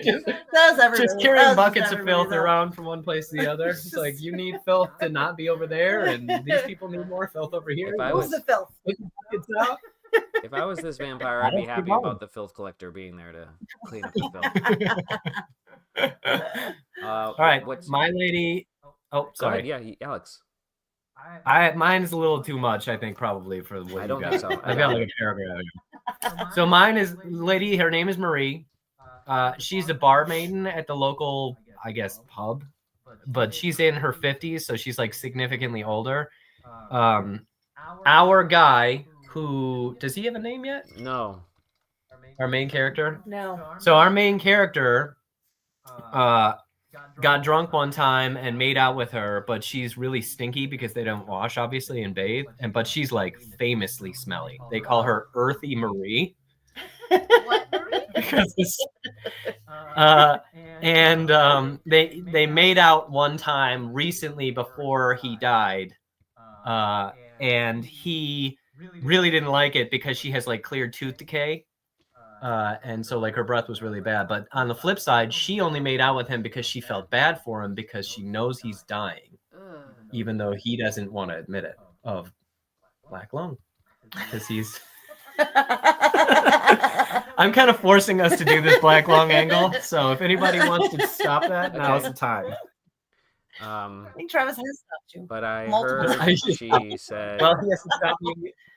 just, That was everybody. just That carrying was buckets of everybody, filth though. around from one place to the other. It's like you need filth to not be over there, and these people need more filth over here. If I What was was- the filth? It's out. If I was this vampire, I'd be happy about the filth collector being there to clean up the filth. All right, what's my lady. Oh, Go sorry. ahead, yeah, Alex. Mine's a little too much, I think, probably for what I you don't got. think so. I've got like a paragraph. So mine is lady. Her name is Marie. She's a barmaiden at the local, I guess, pub, but she's in her 50s, so she's like significantly older. Our guy, who does he have a name yet? No. Our main character. No. So our main character got drunk one time and made out with her, but she's really stinky because they don't wash, obviously, and bathe. But she's like famously smelly. They call her Earthy Marie. What, Marie? because this, and they made out one time recently before he died, and he really didn't like it because she has like clear tooth decay, and so like her breath was really bad. But on the flip side, she only made out with him because she felt bad for him because she knows he's dying, Ugh. even though he doesn't want to admit it, of black lung, because he's. I'm kind of forcing us to do this black lung angle, so if anybody wants to stop that, now's the time. I think Travis has stopped you. But I Multiple heard times. she said Well, he has to stop you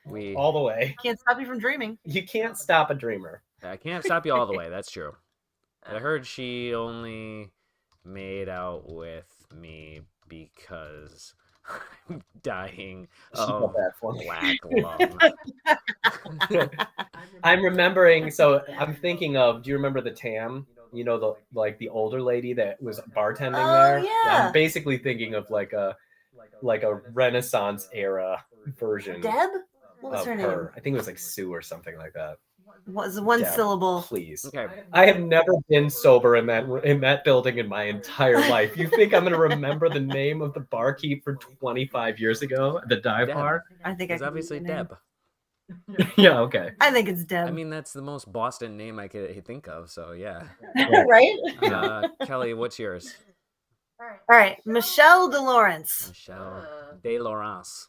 we. all the way. Can't stop you from dreaming. You can't stop a dreamer. I can't stop you all the way. That's true. But I heard she only made out with me because I'm dying She felt of bad for me. black lung. I'm remembering. So I'm thinking of. Do you remember the Tam? You know, the older lady that was bartending Oh, there. yeah. I'm basically thinking of like a Renaissance era version Deb? What was of her her. name? I think it was like Sue or something like that. Was one Deb, syllable. Please. Okay. I have never been sober in that building in my entire life. You think I'm going to remember the name of the barkeep from 25 years ago, the dive Deb. bar? I think It's I can obviously remember her name. Deb. Yeah, okay. I think it's Deb. I mean, that's the most Boston name I could think of. So yeah. right? Kelly, what's yours? All right. Michelle DeLawrence. Michelle De Laurence.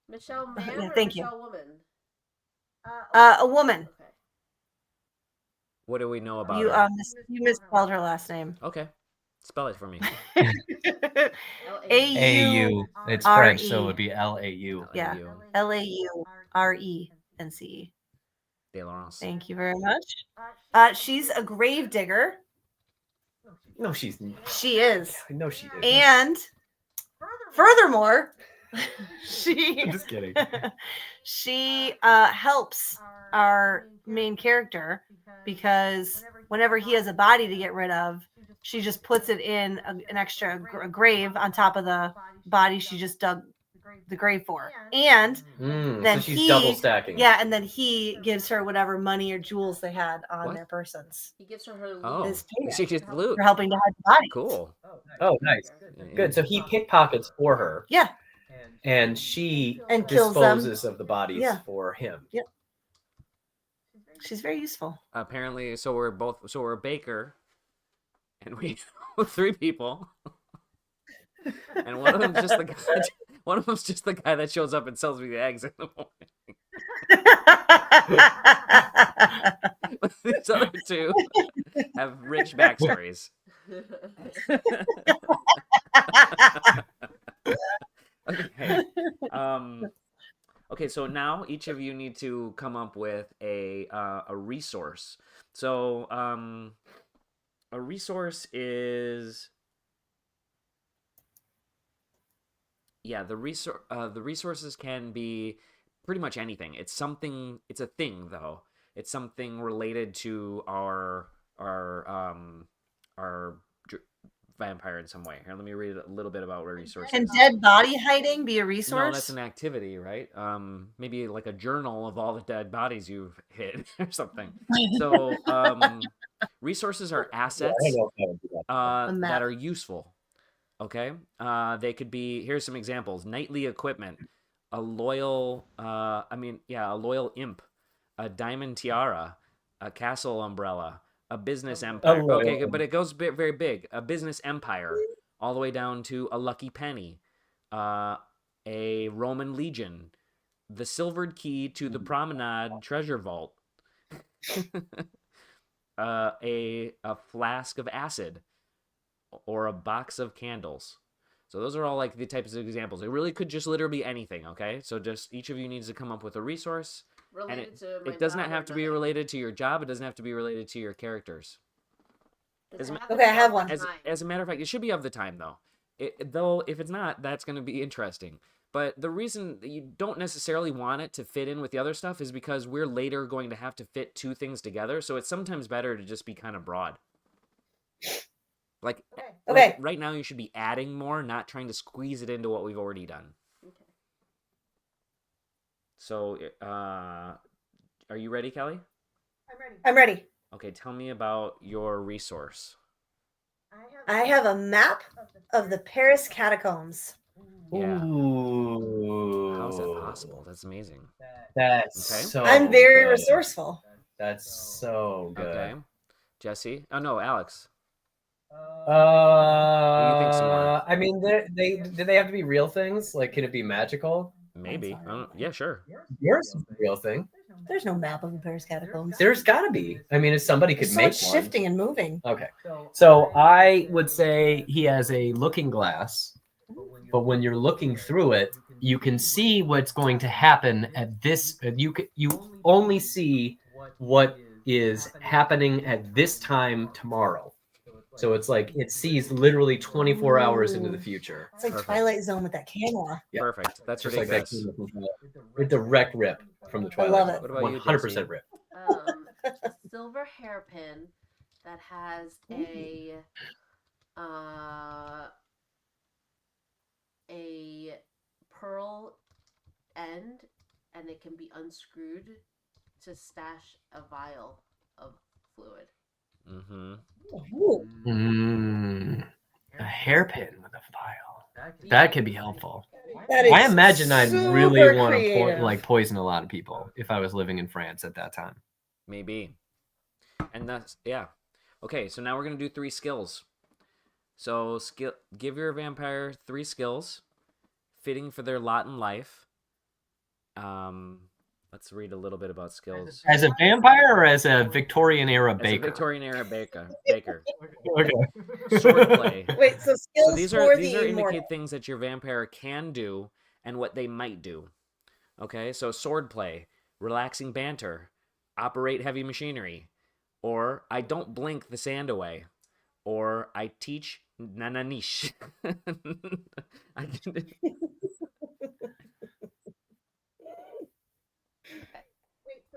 Michelle man Yeah, or thank you. Michelle woman? A woman. Okay. What do we know about You her? you misspelled her last name. Okay. Spell it for me. A-U. It's R-E. French, so it would be L-A-U. Yeah. L-A-U. Laurence. De Laurence. Thank you very much. She's a grave digger. No, she's. She is. No, she isn't. And furthermore, I'm she just kidding. she helps our main character because whenever he has a body to get rid of, she just puts it in an extra grave on top of the body she just dug the grave for. And then so she's double stacking. Yeah, and then he gives her whatever money or jewels they had on What? their persons. He gives her her Oh, His payment she gets loot. for helping to hide the body. Cool. Oh, nice. Good. So he pickpockets for her. Yeah. And she And kills them. disposes of the bodies Yeah. for him. Yep. She's very useful. Apparently, so we're a baker, and we know 3 people, and one of them's just the guy. One of them's just the guy that shows up and sells me the eggs in the morning. But these other 2 have rich backstories. Okay. Okay, so now each of you need to come up with a resource. So a resource is the resources can be pretty much anything. It's a thing though. It's something related to our vampire in some way. Here, let me read a little bit about what a resource Can is. dead body hiding be a resource? No, that's an activity, right? Maybe like a journal of all the dead bodies you've hit or something. So resources are assets that are useful. Okay, they could be. Here's some examples: knightly equipment, a loyal imp, a diamond tiara, a castle umbrella, a business empire. Okay, but it goes very big. A business empire, all the way down to a lucky penny, a Roman legion, the silvered key to the promenade treasure vault, a flask of acid, or a box of candles. So those are all like the types of examples. It really could just literally be anything, okay? So just each of you needs to come up with a resource. Related And it does not have to be related to your job. It doesn't have to be related to your characters. Okay, I have one. As a matter of fact, it should be of the time, though. Though, if it's not, that's going to be interesting. But the reason that you don't necessarily want it to fit in with the other stuff is because we're later going to have to fit 2 things together. So it's sometimes better to just be kind of broad. Like right now, you should be adding more, not trying to squeeze it into what we've already done. Okay. So, are you ready, Kelly? I'm ready. Okay, tell me about your resource. I have a map of the Paris catacombs. Yeah. Ooh. How is that possible? That's amazing. That's Okay. so I'm very good. resourcely. That's so good. Okay. Jesse? Oh, no, Alex. What do you think some more? I mean, do they have to be real things? Like, can it be magical? Maybe. I don't, yeah, sure. Yours is a real thing. There's no map of the Paris catacombs. There's got to be. I mean, if somebody could There's so make much one. shifting and moving. Okay. So I would say he has a looking glass, but when you're looking through it, you can see what's going to happen at this. You only see what is happening at this time tomorrow. So it's like it sees literally 24 hours into the future. It's like Perfect. Twilight Zone with that camera. Yeah. Perfect. That's Just like that ridiculous. a direct rip from the Twilight love Zone. it. What about you, 100% Jesse? rip. A silver hairpin that has a pearl end, and it can be unscrewed to stash a vial of fluid. Mm-hmm. Ooh, A hairpin with a vial. That could be helpful. that is I imagine I'd really super want to creative. poison a lot of people if I was living in France at that time. Maybe. And that's, yeah. Okay, so now we're going to do 3 skills. So give your vampire 3 skills fitting for their lot in life. Let's read a little bit about skills. As a vampire or as a Victorian era As a baker? Victorian era baker. Okay. Swordplay. Wait, so skills So these for are the immortal. indicate things that your vampire can do and what they might do. Okay, so swordplay, relaxing banter, operate heavy machinery, or I don't blink the sand away, or I teach nananish. I can...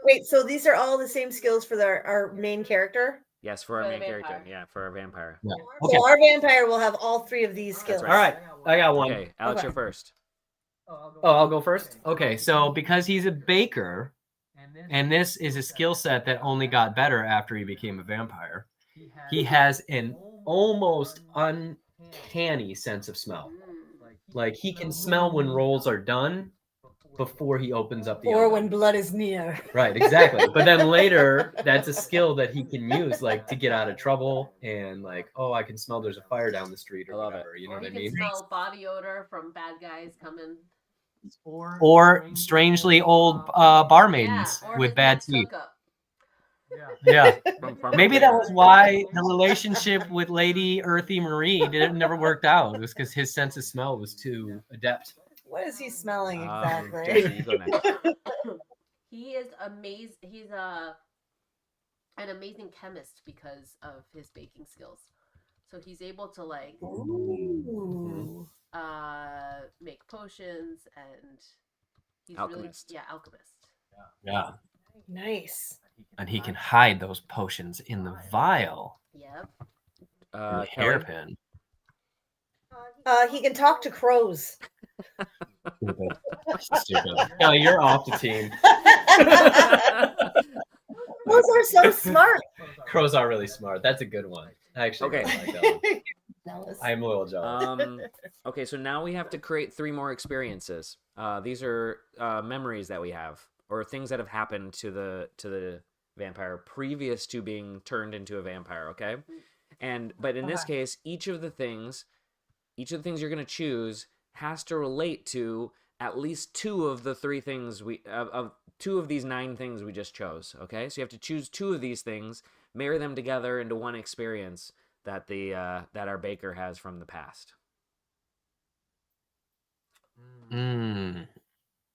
Wait, so these are all the same skills for our main character? Yes, for our For the main character. vampire. Yeah, for our vampire. Yeah. Okay. So our vampire will have all 3 of these skills. right. All right. I got one. Okay, Alex, Okay. you're first. Oh, I'll go first? Okay, so because he's a baker, and this is a skill set that only got better after he became a vampire, he has an almost uncanny sense of smell. Like he can smell when rolls are done before he opens up the Or oven. when blood is near. Right, exactly. But then later, that's a skill that he can use, like to get out of trouble, and like, oh, I can smell there's a fire down the street or I love whatever. You know Or what I he mean? can smell body odor from bad guys coming. Or strangely old bar maidens Yeah, or with his bad next teeth. hookup. Yeah. From Maybe that was why the relationship with Lady Earthy Marie never worked out. It was because his sense of smell was too adept. What is he smelling Jesse, exactly? you go next. He is amazing. He's an amazing chemist because of his baking skills. So he's able to like Ooh. make potions, and he's Alchemist. really alchemist. Yeah. Nice. And he can hide those potions in the vial. Yep. And the Kelli? hairpin. He can talk to crows. Stupid. Kelly, you're off the team. Crows are so smart. Crows are really smart. That's a good one. I actually Okay. really like that one. Jealous. I'm a little jealous. Okay, so now we have to create 3 more experiences. These are memories that we have, or things that have happened to the vampire previous to being turned into a vampire. Okay, but in this case, each of the things you're going to choose has to relate to at least 2 of the 3 things of 2 of these 9 things we just chose. Okay, so you have to choose 2 of these things, marry them together into one experience that that our baker has from the past. Mm.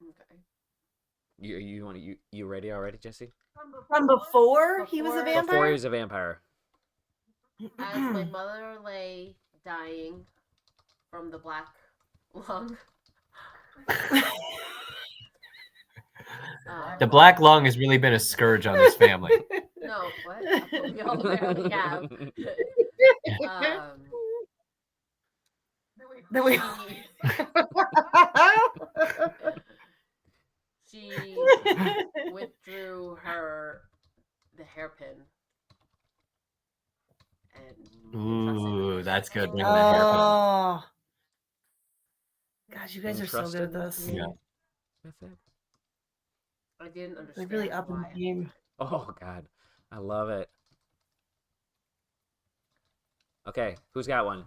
Okay. You ready already, Jesse? From before he was a Before- Before he vampire? was a vampire. As my mother lay dying from the black lung. The black lung has really been a scourge on this family. No, what? We all barely have. Then we- She withdrew the hairpin. And Ooh, that's good. Bringing that hairpin. Oh, gosh, you guys are so good at Entrusted this. Yeah. with it. I didn't They're understand. really up in why the game. Oh God, I love it. Okay, who's got one?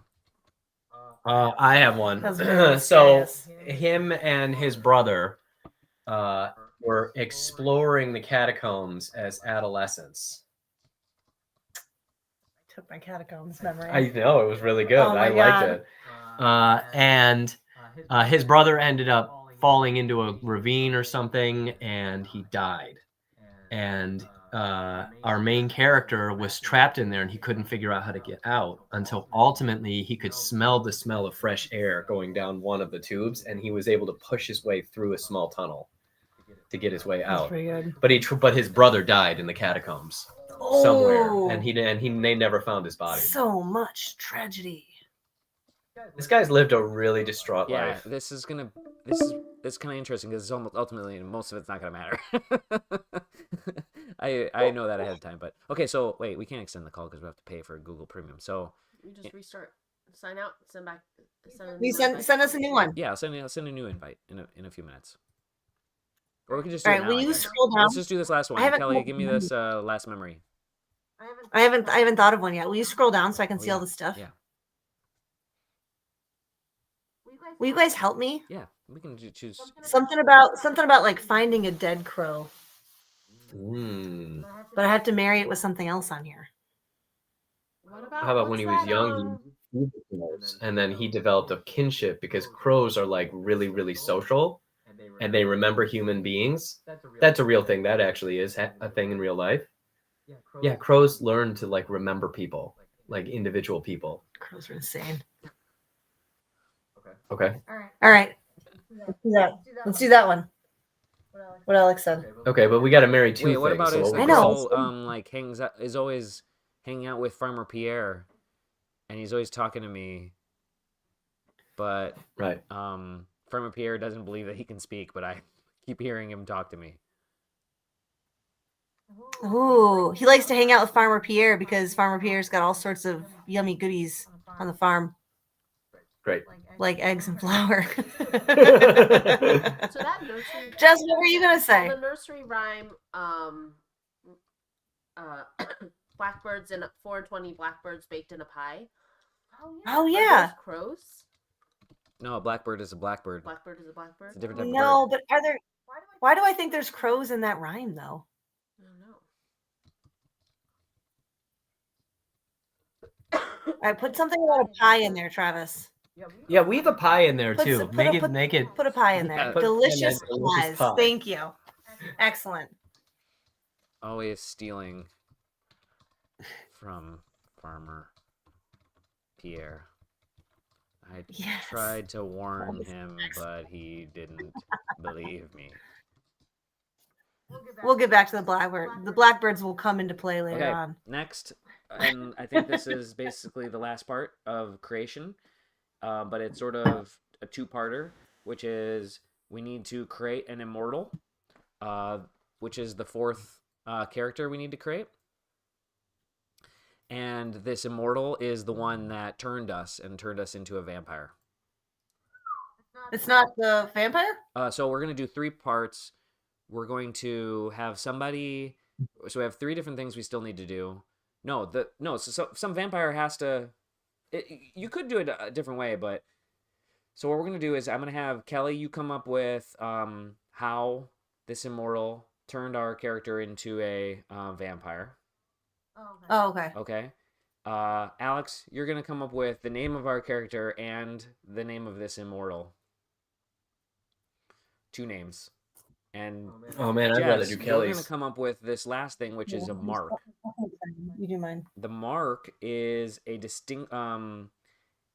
I have one. That's very So mysterious. him and his brother were exploring the catacombs as adolescents. Took my catacombs memory. I know, it was really good. Oh my I liked God. it. And his brother ended up falling into a ravine or something, and he died. And our main character was trapped in there, and he couldn't figure out how to get out until ultimately he could smell the smell of fresh air going down one of the tubes, and he was able to push his way through a small tunnel to get his way That's out. pretty good. But his brother died in the catacombs somewhere, Oh, and they never found his body. so much tragedy. This guy's lived a really distraught Yeah, life. this is kind of interesting because ultimately most of it's not gonna matter. I know that ahead of time, but okay. So wait, we can't extend the call because we have to pay for Google Premium. So you just restart, sign out, send back. You send us a new one. yeah, I'll send a new invite in a few minutes, or we can just do All it right, now. will I you guess. scroll down? Let's just do this last one. haven't- Kelly, give me this last memory. I haven't thought of one yet. Will you scroll down so I can see all the stuff? Yeah, Will you guys help me? yeah. We can choose. Something about like finding a dead crow, Mm. but I have to marry it with something else on here. What about, How about when he was young, and then he developed a kinship because crows are like really, really social, and they remember human beings. That's a real thing. That actually is a thing in real life. Yeah, crows learn to like remember people, like individual people. Crows are insane. Okay. All right, let's do that one. What Alex said. Okay, but we got to marry two Wait, what things. about so is what the I we know. girl like is always hanging out with Farmer Pierre, and he's always talking to me, but Right. Farmer Pierre doesn't believe that he can speak, but I keep hearing him talk to me. Ooh, he likes to hang out with Farmer Pierre because Farmer Pierre's got all sorts of yummy goodies on the farm, Great. like eggs and flour. So that nursery. Jess, what were you gonna say? The nursery rhyme, blackbirds and 420 blackbirds baked in a pie. Oh Are yeah. those crows? No, a blackbird is a blackbird. Blackbird is a blackbird. It's a different type No, of but are there? Why do I think there's crows in that rhyme though? I don't know. All right, put something about a pie in there, Travis. Yeah, we have a pie in there Put too. some- put Make a- it, make it. Put a pie in Yeah, there. put- Delicious and then delicious pies. pie. Thank you. Excellent. always stealing from Farmer Pierre. I Yes. tried to warn was him, but he didn't believe me. We'll get back to the blackbird. The blackbirds will come into play later Okay, on. next, and I think this is basically the last part of creation, but it's sort of a two-parter, which is we need to create an immortal, which is the fourth character we need to create. And this immortal is the one that turned us into a vampire. It's not the vampire? So we're going to do 3 parts. We're going to have somebody. So we have 3 different things we still need to do. So some vampire has to. You could do it a different way, but so what we're going to do is I'm going to have Kelly. You come up with how this immortal turned our character into a vampire. Oh, okay. Okay. Alex, you're going to come up with the name of our character and the name of this immortal. 2 names. And Oh man, I'd Jess, rather do you're Kelly's. going to come up with this last thing, which is a mark. You do mine. The mark is a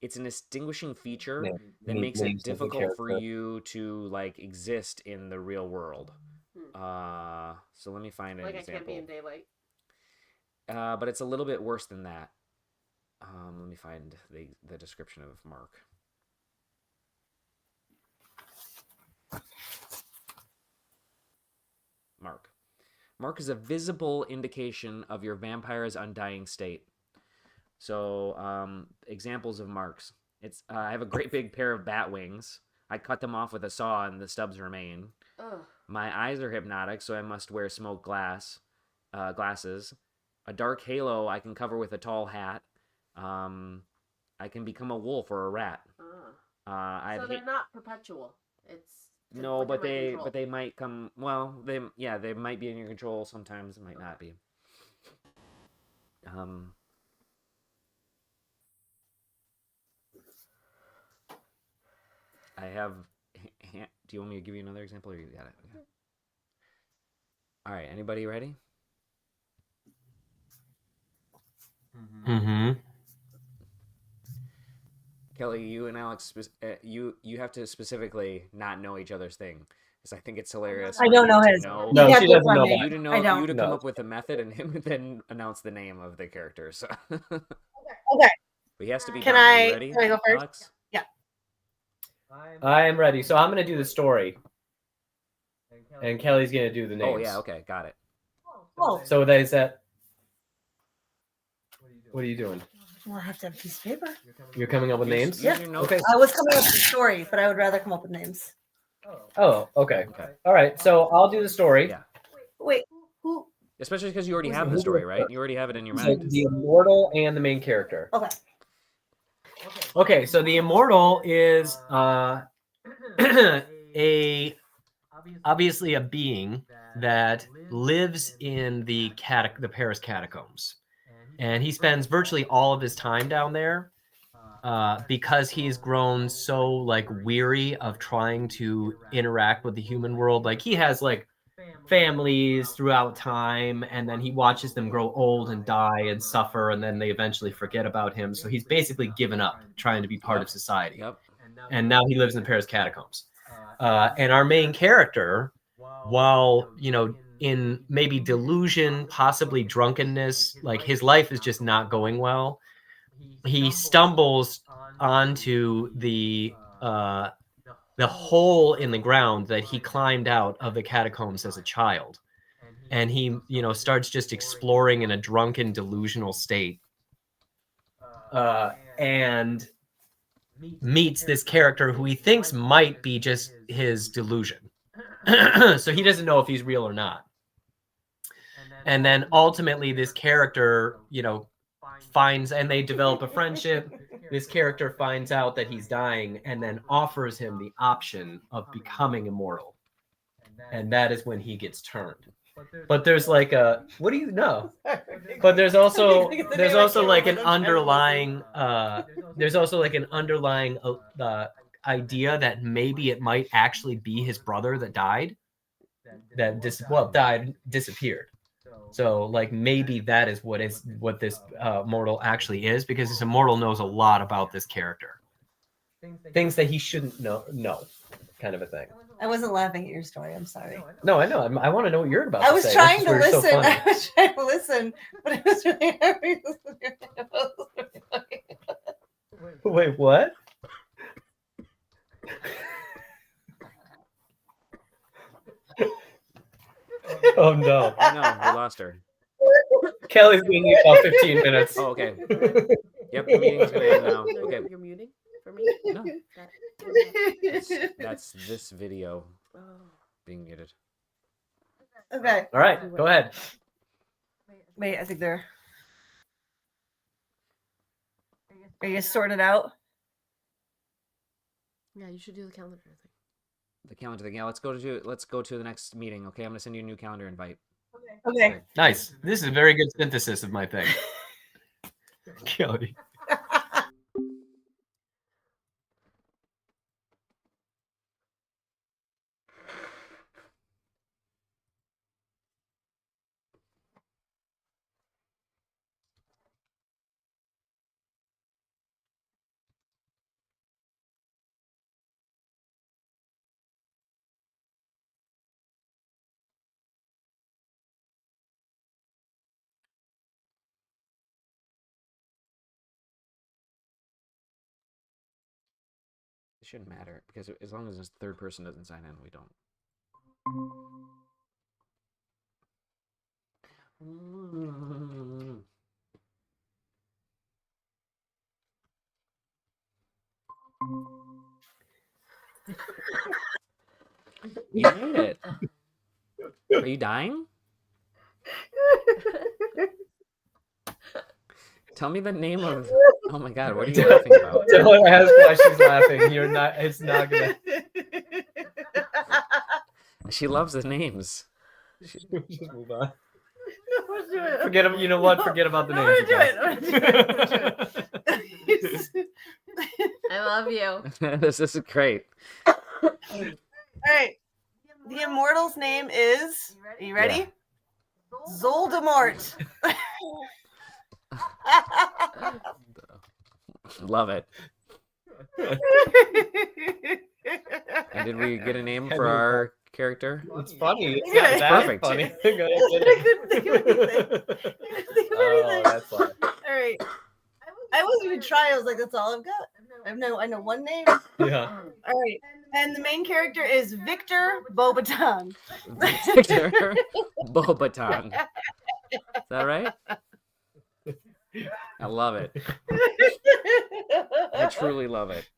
it's an distinguishing feature Yeah, that me- makes names it of the difficult for character. you to like exist in the real world. So let me find an Like I can't be example. in daylight. But it's a little bit worse than that. Let me find the description of mark. Mark. Mark is a visible indication of your vampire's undying state. So, examples of marks. I have a great big pair of bat wings. I cut them off with a saw and the stubs remain. Ugh. My eyes are hypnotic, so I must wear smoked glasses. A dark halo I can cover with a tall hat. I can become a wolf or a rat. So they're not perpetual. No, within but my they control. might come. Well, they might be in your control. Sometimes it might not be. I have. Do you want me to give you another example, or you got it? Okay. All right. Anybody ready? Mm-hmm. Kelly, you and Alex, you have to specifically not know each other's thing, because I think it's hilarious. I don't know to his. know. No, You have she to doesn't tell know me. that. You to know. I don't. You to come No. up with a method, and him then announce the name of the character. So. Okay. But he has to be Can done. Are I? you ready, Can I go first? Alex? Yeah. I am ready. So I'm gonna do the story, and Kelly's gonna do the names. Oh yeah. Okay. Got it. Oh, So that is that. What are you doing? well, I have to have a piece of paper. You're coming up with names? Use Yeah. your notes. Okay. I was coming up with a story, but I would rather come up with names. Oh, okay. Okay. All right. So I'll do the story. Yeah. Wait, who? Especially because you already Who's have the- the who's story, the- right? You already have it in your So mind. the immortal and the main character. Okay. Okay, so the immortal is obviously a being that lives in the Paris catacombs, and he spends virtually all of his time down there because he's grown so like weary of trying to interact with the human world. Like he has like families throughout time, and then he watches them grow old and die and suffer, and then they eventually forget about him. So he's basically given up trying to be part of society. Yep. And now he lives in the Paris catacombs. And our main character, while in maybe delusion, possibly drunkenness, like his life is just not going well, he stumbles onto the hole in the ground that he climbed out of the catacombs as a child, and he starts just exploring in a drunken delusional state, and meets this character who he thinks might be just his delusion. So he doesn't know if he's real or not. And then ultimately this character finds, and they develop a friendship. This character finds out that he's dying and then offers him the option of becoming immortal. And that is when he gets turned. But there's like a, what do you know? But there's also like an underlying idea that maybe it might actually be his brother that died, disappeared. So like maybe that is what this mortal actually is, because this immortal knows a lot about this character, things that he shouldn't know, kind of a thing. I wasn't laughing at your story. I'm sorry. No, I know. I want to know what you're about. I was to say. trying to That's just where listen. you're so I was trying to listen, but it was really Wait, what? Oh no. Oh no, we lost her. Kelly's gonna need about 15 minutes. Oh, okay. Yep, the meeting's gonna end now. No, Okay. You're muting for me? No, that's this video Oh. being muted. Okay. All right, go ahead. Wait, I think they're. Are you sorted out? Yeah, you should do the calendar thing. The calendar thing. Yeah, let's go to the next meeting. Okay, I'm gonna send you a new calendar invite. Okay. Nice. This is a very good synthesis of my thing. Kelly. It shouldn't matter because as long as this third person doesn't sign in, we don't. You made it. Are you dying? Tell me the name of. Oh my god, what are you laughing about? Don't ask why she's laughing. You're not. It's not gonna. She loves the names. Just move on. Forget him. You know what? Forget about the names. I love you. This is great. All right. The immortal's name is. Are you ready? Yeah. Zoldemort. Love it. And did we get a name for our character? It's funny. It's Yeah, not it's that perfect. funny. I couldn't think of anything. Oh, that's funny. All right. I wasn't even trying. I was like, that's all I've got. I know one name. Yeah. All right. And the main character is Victor Bobaton. Victor Bobaton. Is that right? I love it. I truly love it.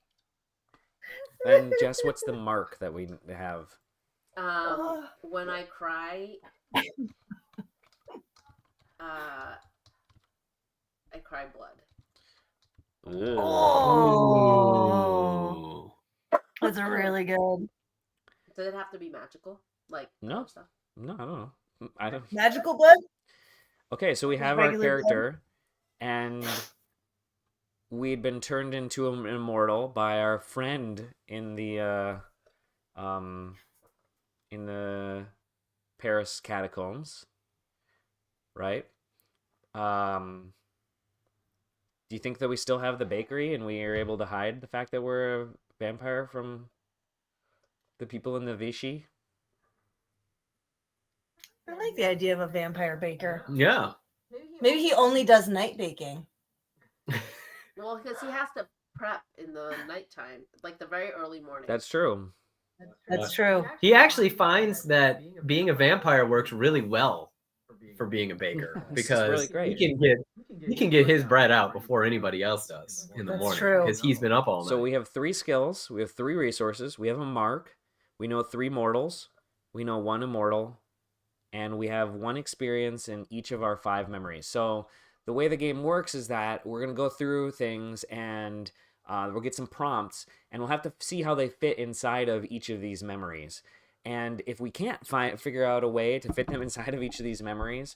And Jess, what's the mark that we have? When I cry, I cry blood. Oh, that's really good. Does it have to be magical? Like No. stuff? No, I don't know. I don't. Magical blood? Okay, so we Just have our regular blood? character, and we'd been turned into an immortal by our friend in the Paris catacombs, right? Do you think that we still have the bakery and we are able to hide the fact that we're a vampire from the people in the Vichy? I like the idea of a vampire baker. Yeah. Maybe he only does night baking. Well, because he has to prep in the nighttime, like the very early morning. That's true. That's true. He actually finds that being a vampire works really well for being a baker This is because really great. he can get his bread out before anybody else does in the That's morning true. because he's been up all night. So we have 3 skills, we have 3 resources, we have a mark, we know 3 mortals, we know 1 immortal, and we have 1 experience in each of our 5 memories. So the way the game works is that we're going to go through things and we'll get some prompts, and we'll have to see how they fit inside of each of these memories. And if we can't figure out a way to fit them inside of each of these memories,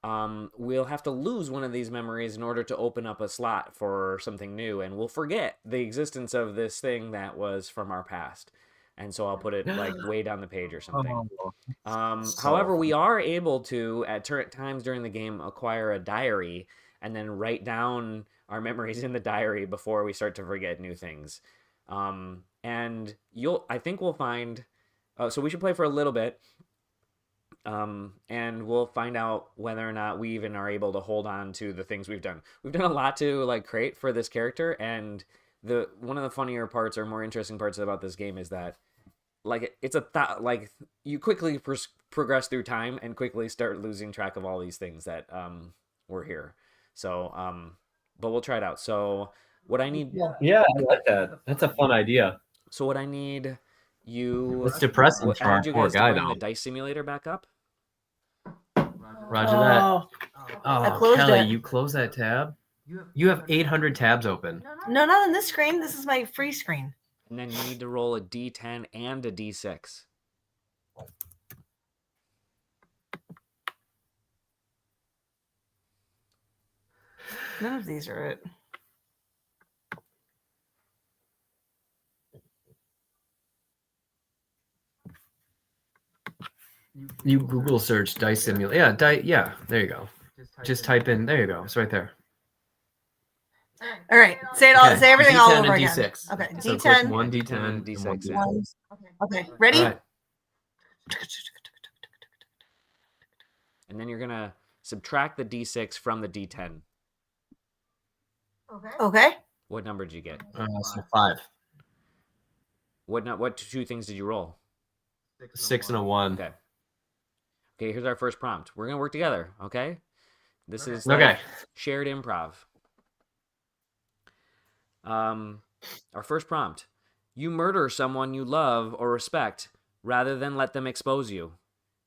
we'll have to lose one of these memories in order to open up a slot for something new, and we'll forget the existence of this thing that was from our past. And so I'll put it like way down the page or something. However, we are able to, at times during the game, acquire a diary and then write down our memories in the diary before we start to forget new things. And I think we'll find. So we should play for a little bit, and we'll find out whether or not we even are able to hold on to the things we've done. We've done a lot to like create for this character, and one of the funnier parts or more interesting parts about this game is that like it's like you quickly progress through time and quickly start losing track of all these things that were here. So but we'll try it out. So what I need. Yeah, I like that. That's a fun idea. So what I need. It's depressing for I our need you poor guys to guy, bring the though. dice simulator back up. Roger that. I Oh, closed Kelly, it. you close that tab? You have 800 tabs open. No, not on this screen. This is my free screen. And then you need to roll a D10 and a D6. None of these are it. You Google search dice simulator. Yeah, there you go. Just type in. There you go. It's right there. All right. Say it all. Okay, Say everything D10 all and over again. D6. Okay. So click D10. one D10 D10 and and D6, one yeah. D6. Okay. Ready? All right. And then you're going to subtract the D6 from the D10. Okay. What number did you get? So 5, What 2 things did you roll? 6, and a 1. Okay. Okay, here's our first prompt. We're gonna work together. Okay. This is Okay. like shared improv. Our first prompt: you murder someone you love or respect rather than let them expose you.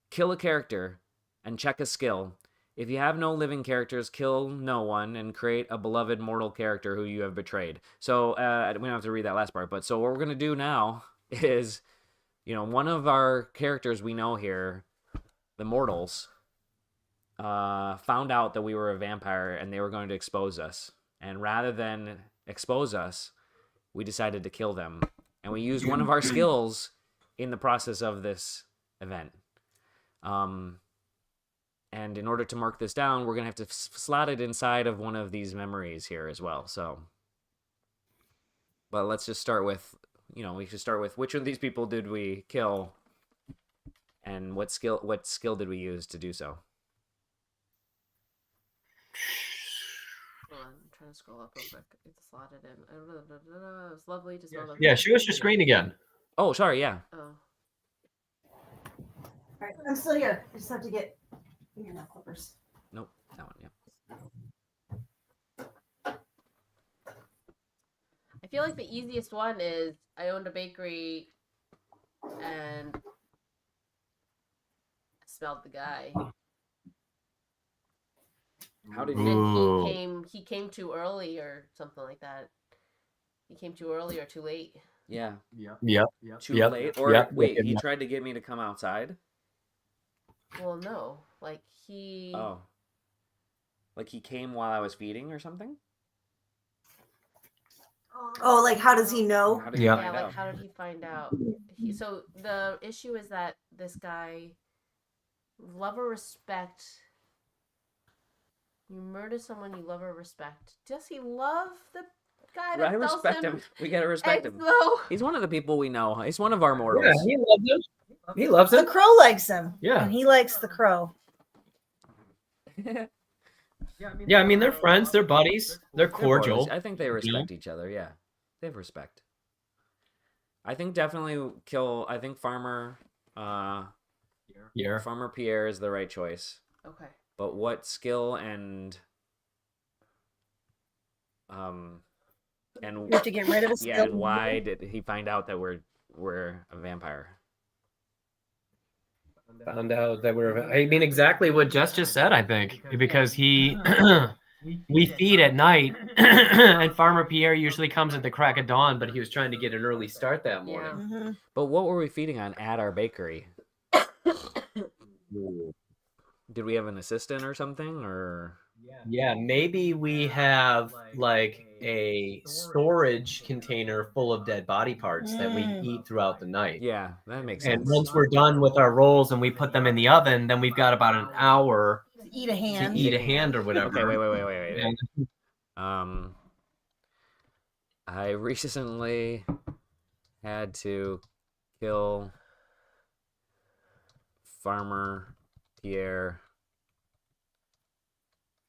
Kill a character and check a skill. If you have no living characters, kill no one and create a beloved mortal character who you have betrayed. So we don't have to read that last part, but so what we're gonna do now is, one of our characters we know here, the mortals, found out that we were a vampire and they were going to expose us. And rather than expose us, we decided to kill them. And we used one of our skills in the process of this event. And in order to mark this down, we're going to have to slot it inside of one of these memories here as well. So, but let's just start with, we should start with which of these people did we kill and what skill did we use to do so? Hold on, I'm trying to scroll up real quick. It's slotted in. It was lovely to smell. Yeah, show us your screen again. Oh, sorry, yeah. Oh. All right, I'm still here. I just have to get fingernail clippers. Nope, that one, yeah. I feel like the easiest one is I owned a bakery and I smelled the guy. How did And he came too early or something like that. He came too early or too late. Yeah. Yep. Too Yep. late? Or Yep. wait, he tried to get me to come outside? Well, no. Like he Oh. Like he came while I was feeding or something? Oh, like how does he know? How did he Yeah. find like out? how did he find out? So the issue is that this guy, love or respect. You murder someone you love or respect. Does he love the guy that I sells respect him. We gotta respect him. No. He's one of the people we know. He's one of our Yeah, mortals. he loves him. He loves The him. crow likes him. Yeah. And he likes the crow. Yeah, I mean they're friends, they're buddies, they're cordial. Mortals. I think they respect each other, yeah. They have respect. I think definitely I think Farmer Yeah. Farmer Pierre is the right choice. Okay. But what skill and You have to get rid of a skill. yeah, and why did he find out that we're a vampire? Found out that I mean exactly what Jess just said, I think. Because we feed at night and Farmer Pierre usually comes at the crack of dawn, but he was trying to get an early start that morning. Mm-hmm. But what were we feeding on at our bakery? Did we have an assistant or something, or? Yeah, maybe we have like a storage container full of dead body parts that we eat throughout the night. Yeah, that makes And sense. once we're done with our rolls and we put them in the oven, then we've got about an hour Eat a hand. to eat a hand or whatever. Okay, wait. I recently had to kill Farmer Pierre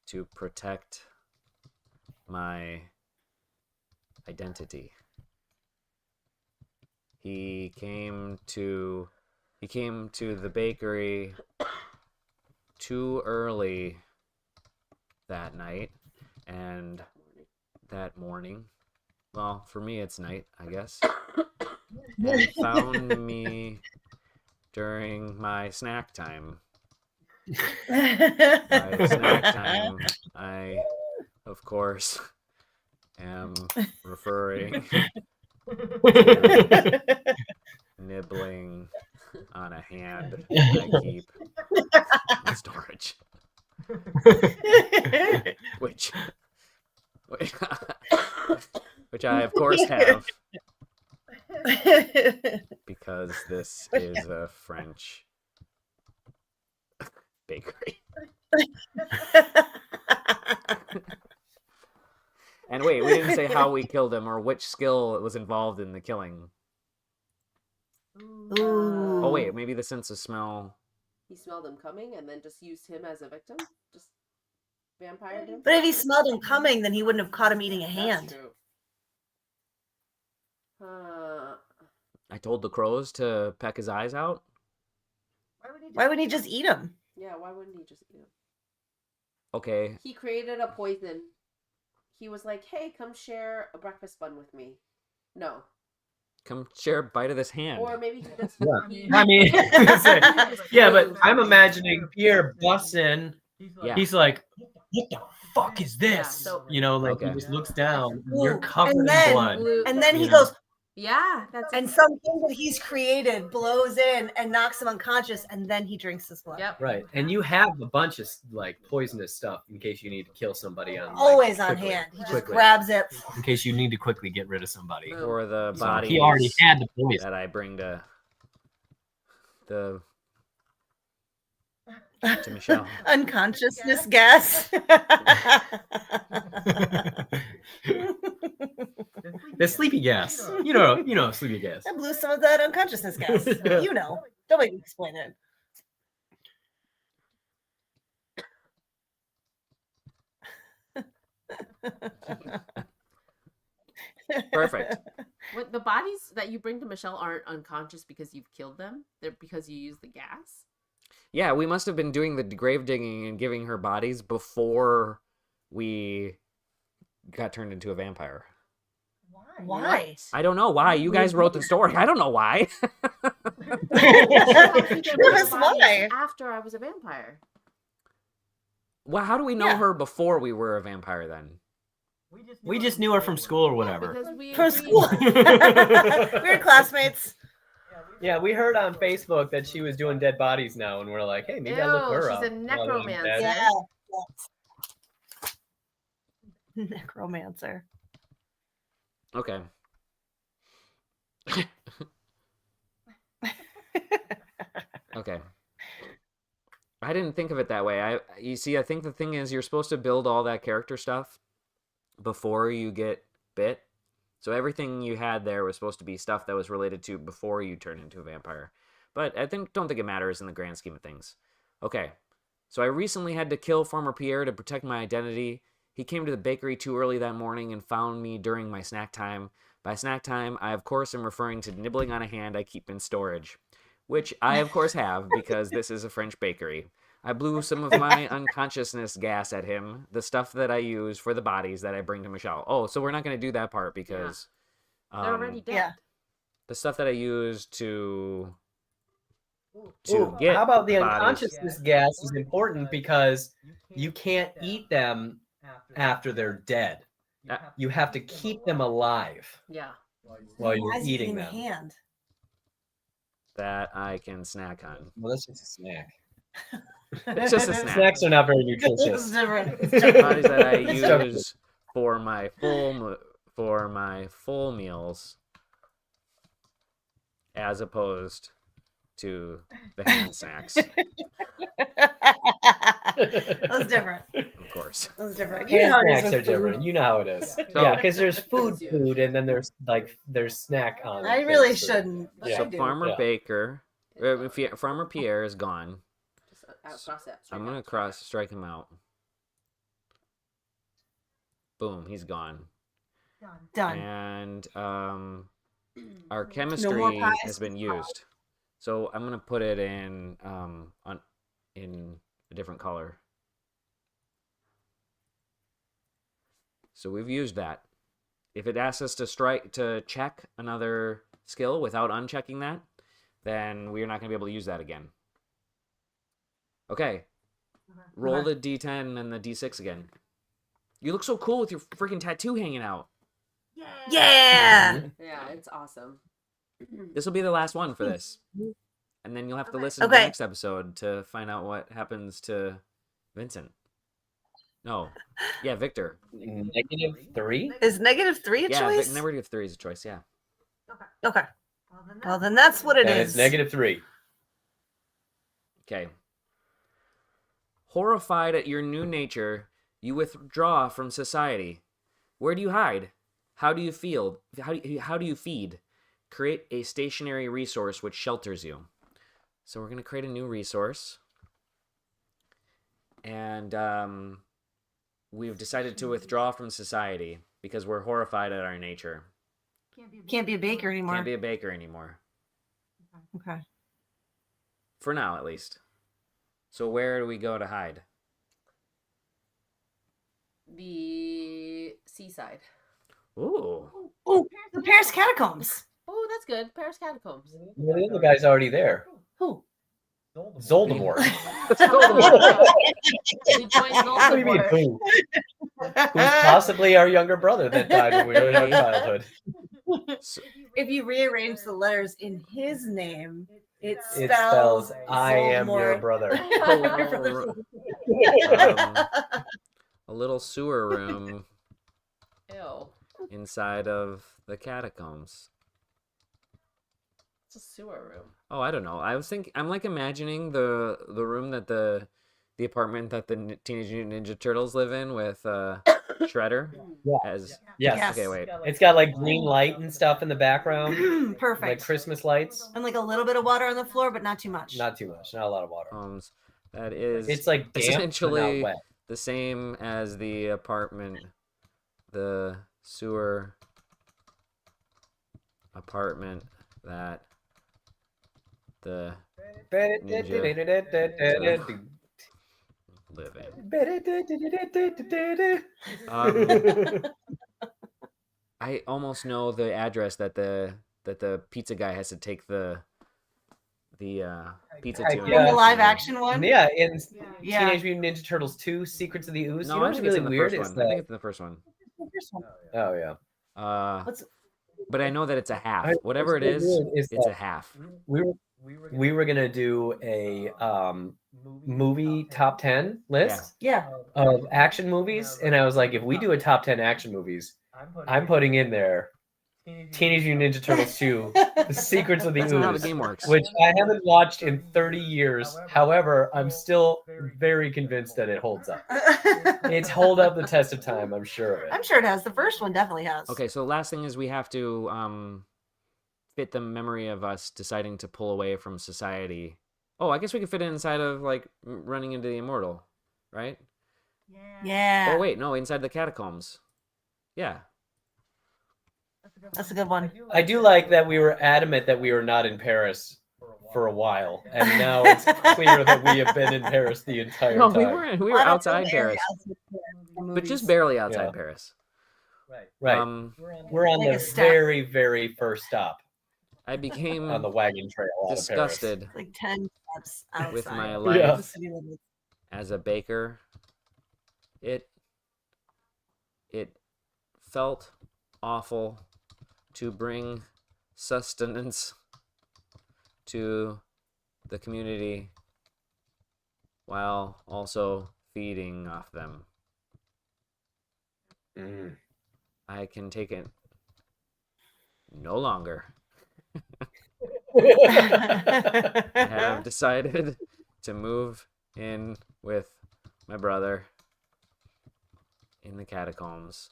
to protect my identity. He came to the bakery too early that night and that morning. Well, for me it's night, I guess. And found me during my snack time. By snack time, I, of course, am referring to nibbling on a hand I keep in storage. Which I, of course, have. Because this is a French bakery. And wait, we didn't say how we killed him or which skill was involved in the killing. Ooh. Oh wait, maybe the sense of smell. He smelled him coming and then just used him as a victim? Just vampired him? But if he smelled him coming, then he wouldn't have caught him eating a hand. That's true. I told the crows to peck his eyes out. Why wouldn't he just eat them? Yeah, why wouldn't he just eat them? Okay. He created a poison. He was like, "Hey, come share a breakfast bun with me." No. Come share a bite of this hand. Or maybe he just. Yeah. I mean, yeah, but I'm imagining Pierre busts in. Yeah. He's like, "What the fuck is this?" Yeah, so- You know, like Okay. he just looks down. And Ooh, you're covered and in then- blood. And then he You know? goes, Yeah, that's and something that he's created blows in and knocks him unconscious, and then he drinks his blood. Yep. Right, and you have a bunch of like poisonous stuff in case you need to kill somebody on. Like, Always on quickly, hand. He just quickly. grabs it. in case you need to quickly get rid of somebody. Boom. For the So bodies he already had the poison. that I bring to Michelle. Unconsciousness gas. The sleepy gas. You know, sleepy gas. I blew some of that unconsciousness gas. Yeah. You know. Don't make me explain it. Perfect. What, the bodies that you bring to Michelle aren't unconscious because you've killed them. They're because you use the gas. Yeah, we must have been doing the grave digging and giving her bodies before we got turned into a vampire. Why? I don't know why. You guys wrote the story. I don't know why. Tell us why. After I was a vampire. Well, how do we know Yeah. her before we were a vampire then? We just knew her from school or whatever. Because we From agreed- school. We were classmates. Yeah, we heard on Facebook that she was doing dead bodies now, and we're like, hey, maybe I look Ew, her she's up. a necromancer. Yeah. Necromancer. Okay. Okay. I didn't think of it that way. You see, I think the thing is you're supposed to build all that character stuff before you get bit. So everything you had there was supposed to be stuff that was related to before you turn into a vampire. But don't think it matters in the grand scheme of things. Okay. So I recently had to kill Farmer Pierre to protect my identity. He came to the bakery too early that morning and found me during my snack time. By snack time, I of course am referring to nibbling on a hand I keep in storage, which I of course have because this is a French bakery. I blew some of my unconsciousness gas at him, the stuff that I use for the bodies that I bring to Michelle. Oh, so we're not going to do that part because They're already dead. Yeah. the stuff that I use to Ooh, get how about the bodies. unconsciousness gas is important because you can't eat them after they're dead. You have to keep them alive Yeah. while you're Why is he eating eating the them. hand? that I can snack on. Well, that's just a snack. It's just a snack. Snacks are not very It's nutritious. different. Bodies that I It's different. use for my full meals, as opposed to the hand snacks, That's different. of course. That's different. Hand how it is snacks with are different. food. You know how it is. So- Yeah, because there's food, and then there's snack on. I it. really That's shouldn't. But Yeah. I So do. Farmer Yeah. Farmer Pierre is gone. Just cross that. I'm gonna strike him out. Boom, he's gone. Done. And our No chemistry more pies. has been used. So I'm gonna put it in in a different color. So we've used that. If it asks us to check another skill without unchecking that, then we're not gonna be able to use that again. Okay. Roll Okay. the D10 and the D6 again. You look so cool with your freaking tattoo hanging out. Yeah. Yeah, it's awesome. This will be the last one for this. And then you'll have to listen to Okay. the next episode to find out what happens to Vincent. No. Yeah, Victor. -3. Is -3 a Yeah, choice? negative 3 is a choice, yeah. Okay. Well, then that's what it And is. it's -3. Okay. Horrified at your new nature, you withdraw from society. Where do you hide? How do you feel? How do you feed? Create a stationary resource which shelters you. So we're going to create a new resource. And we've decided to withdraw from society because we're horrified at our nature. Can't be a baker anymore. Can't be a baker anymore. Okay. For now, at least. So where do we go to hide? The seaside. Ooh. Oh, the Paris catacombs. Oh, that's good. Paris catacombs. Well, the other guy's already there. Who? Zoldemort. We joined What do you mean, Voldemort. who? Who's possibly our younger brother that died when we were in our childhood. So, If you rearrange the letters in his name, it It spells spells, I am your Voldemort. brother. a little sewer room Ew. inside of the catacombs. It's a sewer room. Oh, I don't know. I'm like imagining the room that the apartment that the Teenage Mutant Ninja Turtles live in with Shredder. Yeah. As Yes. Okay, wait. It's got like green light and stuff in the background. Perfect. Like Christmas lights. And like a little bit of water on the floor, but not too much. Not too much. Not a lot of water. That is It's like damp, but essentially not wet. the same as the apartment, the sewer apartment that the live in. I almost know the address that the pizza guy has to take the pizza to. From the live action one? Yeah, in Yeah. Teenage Mutant Ninja Turtles 2, Secrets of the Ooze. No, you know I what's think it's really in the weird first is one. I think that... it's in the first one. Oh, yeah. But I know that it's a half. I- Whatever it what's is, weird is it's a that half. We were gonna do a movie top 10 list Yeah. of action movies, and I was like, if we do a top 10 action movies, I'm putting in there Teenage Mutant Ninja Turtles 2, The Secrets of the That's not how the Ooze, game works. which I haven't watched in 30 years. However, I'm still very convinced that it holds up. It's hold up the test of time, I'm sure of it. I'm sure it has. The first one definitely has. Okay, so the last thing is we have to fit the memory of us deciding to pull away from society. Oh, I guess we could fit it inside of like running into the immortal, right? Yeah. Oh wait, no, inside the catacombs. Yeah. That's a good one. I do like that we were adamant that we were not in Paris for a while, and now it's clear that we have been in Paris the entire No, time. we were outside Paris, but just barely outside Yeah. Paris. Right. We're on Like the a step. very, very first stop I became on the wagon trail out disgusted Like 10 steps outside. with my of life the city limits. as a baker. It felt awful to bring sustenance to the community while also feeding off them. of Paris. I can take it no longer. I have decided to move in with my brother in the catacombs.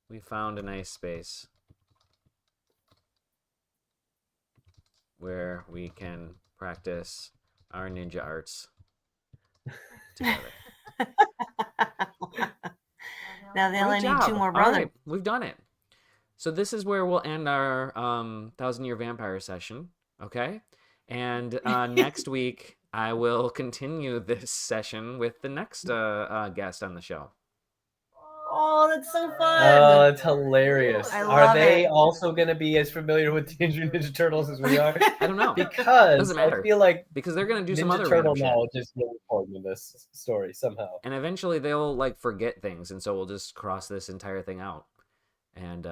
We found a nice space where we can practice our ninja arts together. Now they only Great need job. 2 more All brothers. right, we've done it. So this is where we'll end our 1,000-year vampire session. Okay, and next week I will continue this session with the next guest on the show. Oh, that's so fun. Oh, it's hilarious. I Are love they it. also going to be as familiar with Teenage Mutant Ninja Turtles as we are? I don't know, Because Doesn't matter. I feel like because they're gonna do some Ninja other Turtle random shit. knowledge is really important in this story somehow. And eventually they'll like forget things, and so we'll just cross this entire thing out. And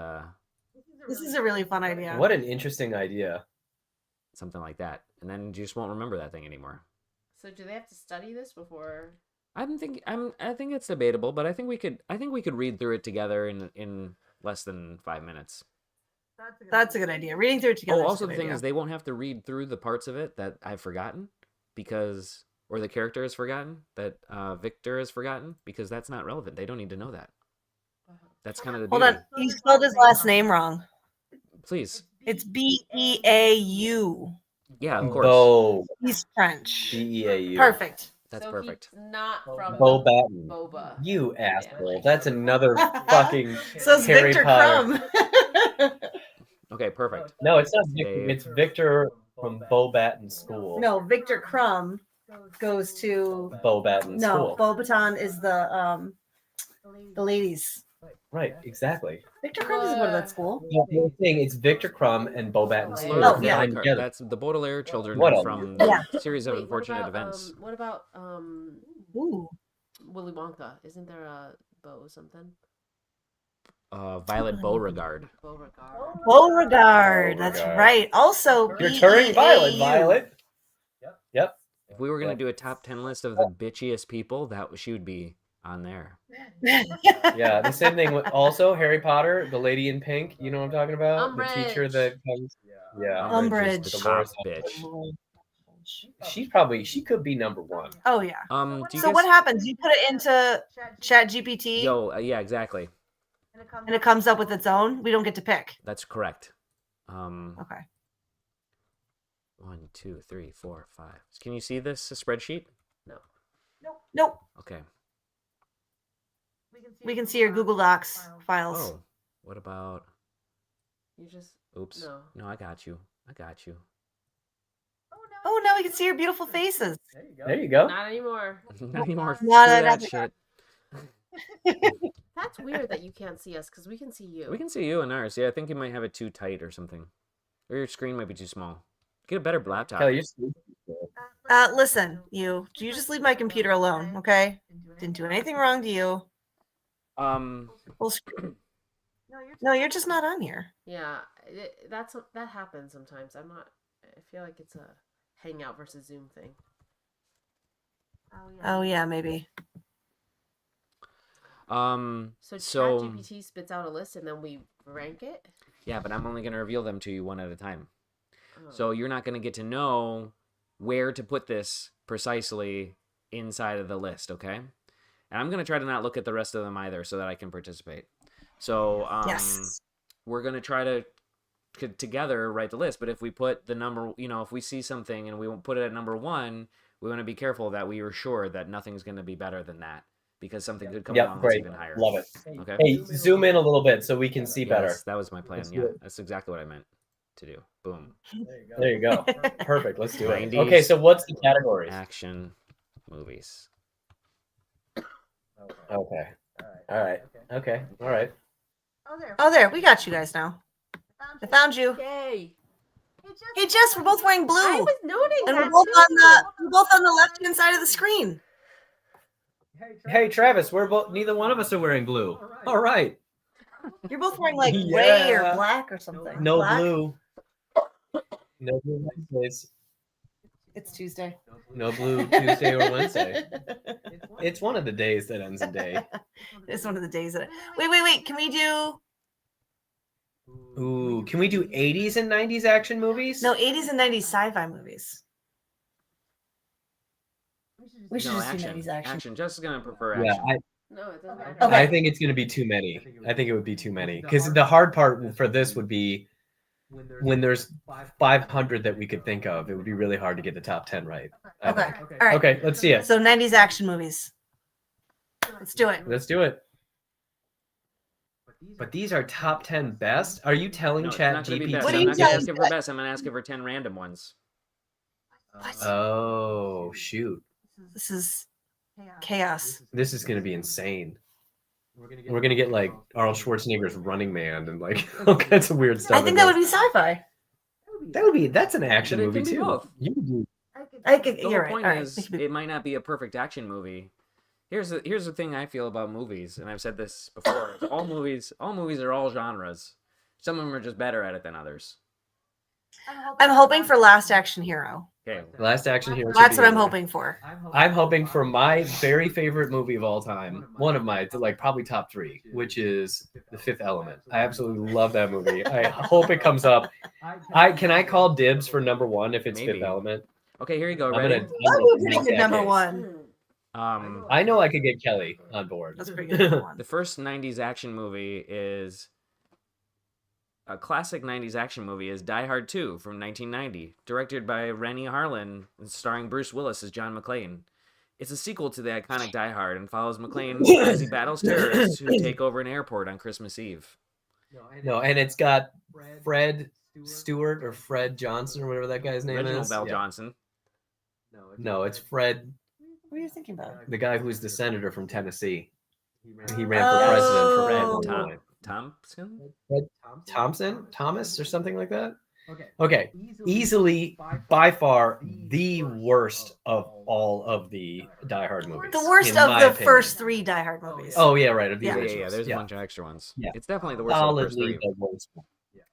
This is a really fun idea. What an interesting idea. something like that, and then you just won't remember that thing anymore. So do they have to study this before? I think it's debatable, but I think we could read through it together in less than 5 minutes. That's a good idea. Reading through it together. Oh, is a also good the thing idea. is they won't have to read through the parts of it that I've forgotten or the character has forgotten, that Victor has forgotten, because that's not relevant. They don't need to know that. That's kind of the Hold beauty. on. You spelled his last name wrong. Please. It's Beau. Yeah, of course. Bo. He's French. B-E-A-U. Perfect. That's So perfect. He's not from Bo the Batten. Boba. You asshole. That's another fucking So it's Harry Victor Potter. Crumb. Okay, perfect. No, it's not Victor. Dave. It's Victor from Bo Batten's school. No, Victor Crumb goes to Bo Batten's school. Bo Baton is the ladies. Right, exactly. Victor Crumb doesn't go to that school. The thing it's Victor Crumb and Bo Batten's school. Oh, yeah. combined together. That's the Baudelaire children What from Yeah. the series of Wait, unfortunate events. What about Ooh. Willy Wonka? Isn't there a Bo something? Violet Beauregard. Beauregard. Beauregard. That's Beauregard. right. Also, You're turning violet, BEAU. Violet. Yep. If we were gonna do a top 10 list of the bitchiest people, she would be on there. Yeah, the same thing with also Harry Potter, the lady in pink. You know what I'm talking about? Umbridge. The teacher that comes. Yeah. Umbridge is the top Dolores bitch. She could be number one. Oh yeah. Do you So guys- what happens? You put it into Chat GPT, Yo, yeah, exactly. and it comes up with its own. We don't get to pick. That's correct. Okay. 1, 2, 3, 4, 5. Can you see this spreadsheet? Nope. Okay. We can see your Google Docs files. Oh, what about? You just Oops. no. I got you. Oh, now we can see your beautiful faces. There you go. Not anymore. Not anymore. No, Screw no, that no. shit. That's weird that you can't see us because we can see you. We can see you in ours. Yeah, I think you might have it too tight or something, or your screen might be too small. Get a better laptop. Kelly, you're Listen, you just leave my computer alone, okay? Didn't do anything wrong to you. Full screen. No, you're just not on here. Yeah, that happens sometimes. I feel like it's a Hangout versus Zoom thing. Oh yeah, maybe. So So ChatGPT spits out a list and then we rank it. yeah, but I'm only gonna reveal them to you one at a time. Oh. So you're not gonna get to know where to put this precisely inside of the list, okay? And I'm gonna try to not look at the rest of them either, so that I can participate. So Yes. we're gonna try to together write the list. But if we put the number, if we see something and we won't put it at number 1, we want to be careful that we are sure that nothing's gonna be better than that, because something could come along that's great. even higher. Love it. Okay. Hey, zoom in a little bit so we can see better. Yes, that was my plan. Let's do Yeah, it. that's exactly what I meant to do. Boom. There you go. Perfect. Let's do it. 90s. Okay, so what's the categories? Action movies. Okay. All right. Okay. All right. Oh, there. We got you guys now. I found you. Yay! Hey, Jess, we're both wearing blue, I was noting and that we're both too. on the left hand side of the screen. Hey, Travis, we're both. Neither one of us are wearing blue. All right. You're both wearing like gray or Yeah. black or something. No Black? blue. No blue Wednesdays. It's Tuesday. No blue Tuesday or Wednesday. It's one of the days that ends in day. It's one of the days that. Wait. Can we do? Ooh, can we do 80s and 90s action movies? No, 80s and 90s sci-fi movies. We should No, just action. do 90s action. Action. Jess is gonna prefer Yeah, action. No, it doesn't matter. Okay. I think it's going to be too many. I think it would be too many. Because the hard part for this would be when there's 500 that we could think of, it would be really hard to get the top 10 right. I Okay. think. All right. Okay, let's see it. So 90s action movies. Let's do it. Let's do it. But these are top 10 best? Are you telling No, it's Chat not gonna be GPT? best. What do I'm you not gonna tell- ask it for best. I'm gonna ask it for 10 random ones. Oh, shoot. This is chaos. This is going to be insane. We're going to get like Arnold Schwarzenegger's Running Man and like all kinds of weird stuff. I think that would be sci-fi. That's an action But it movie can be too. both. You could do I could. The You're whole right. point All right. is, It could be- it might not be a perfect action movie. Here's the thing I feel about movies, and I've said this before. is all movies are all genres. Some of them are just better at it than others. I'm hoping for Last Action Hero. Okay. Last Action Hero. should That's be what I'm in there. hoping for. I'm hoping for my very favorite movie of all time, one of my like probably top 3, which is The Fifth Element. I absolutely love that movie. I hope it comes up. Can I call dibs for number 1 if it's Maybe. Fifth Element? Okay, here you go. I'm Ready? gonna Who's make pretty good that number case. one? I know I could get Kelly on board. That's pretty good number one. The first 90s action movie is a classic 90s action movie is Die Hard 2 from 1990, directed by Rennie Harlin and starring Bruce Willis as John McClane. It's a sequel to the iconic Die Hard and follows McClane as he battles terrorists who take over an airport on Christmas Eve. No, and it's got Fred Stewart or Fred Johnson or whatever that guy's name Reginald is. Bell Yeah. Johnson. No, it's Fred, What are you thinking about? the guy who's the senator from Tennessee. He ran for president for Fred Oh. Thompson. Thompson, Thomas, or something like that. Okay, easily by far the worst of all of the Die Hard movies. The worst in of my the opinion. first 3 Die Hard movies. Oh yeah, right. Of the Yeah. originals. There's a bunch of extra ones. Yeah. It's definitely the worst of the first Solidly 3. the worst one.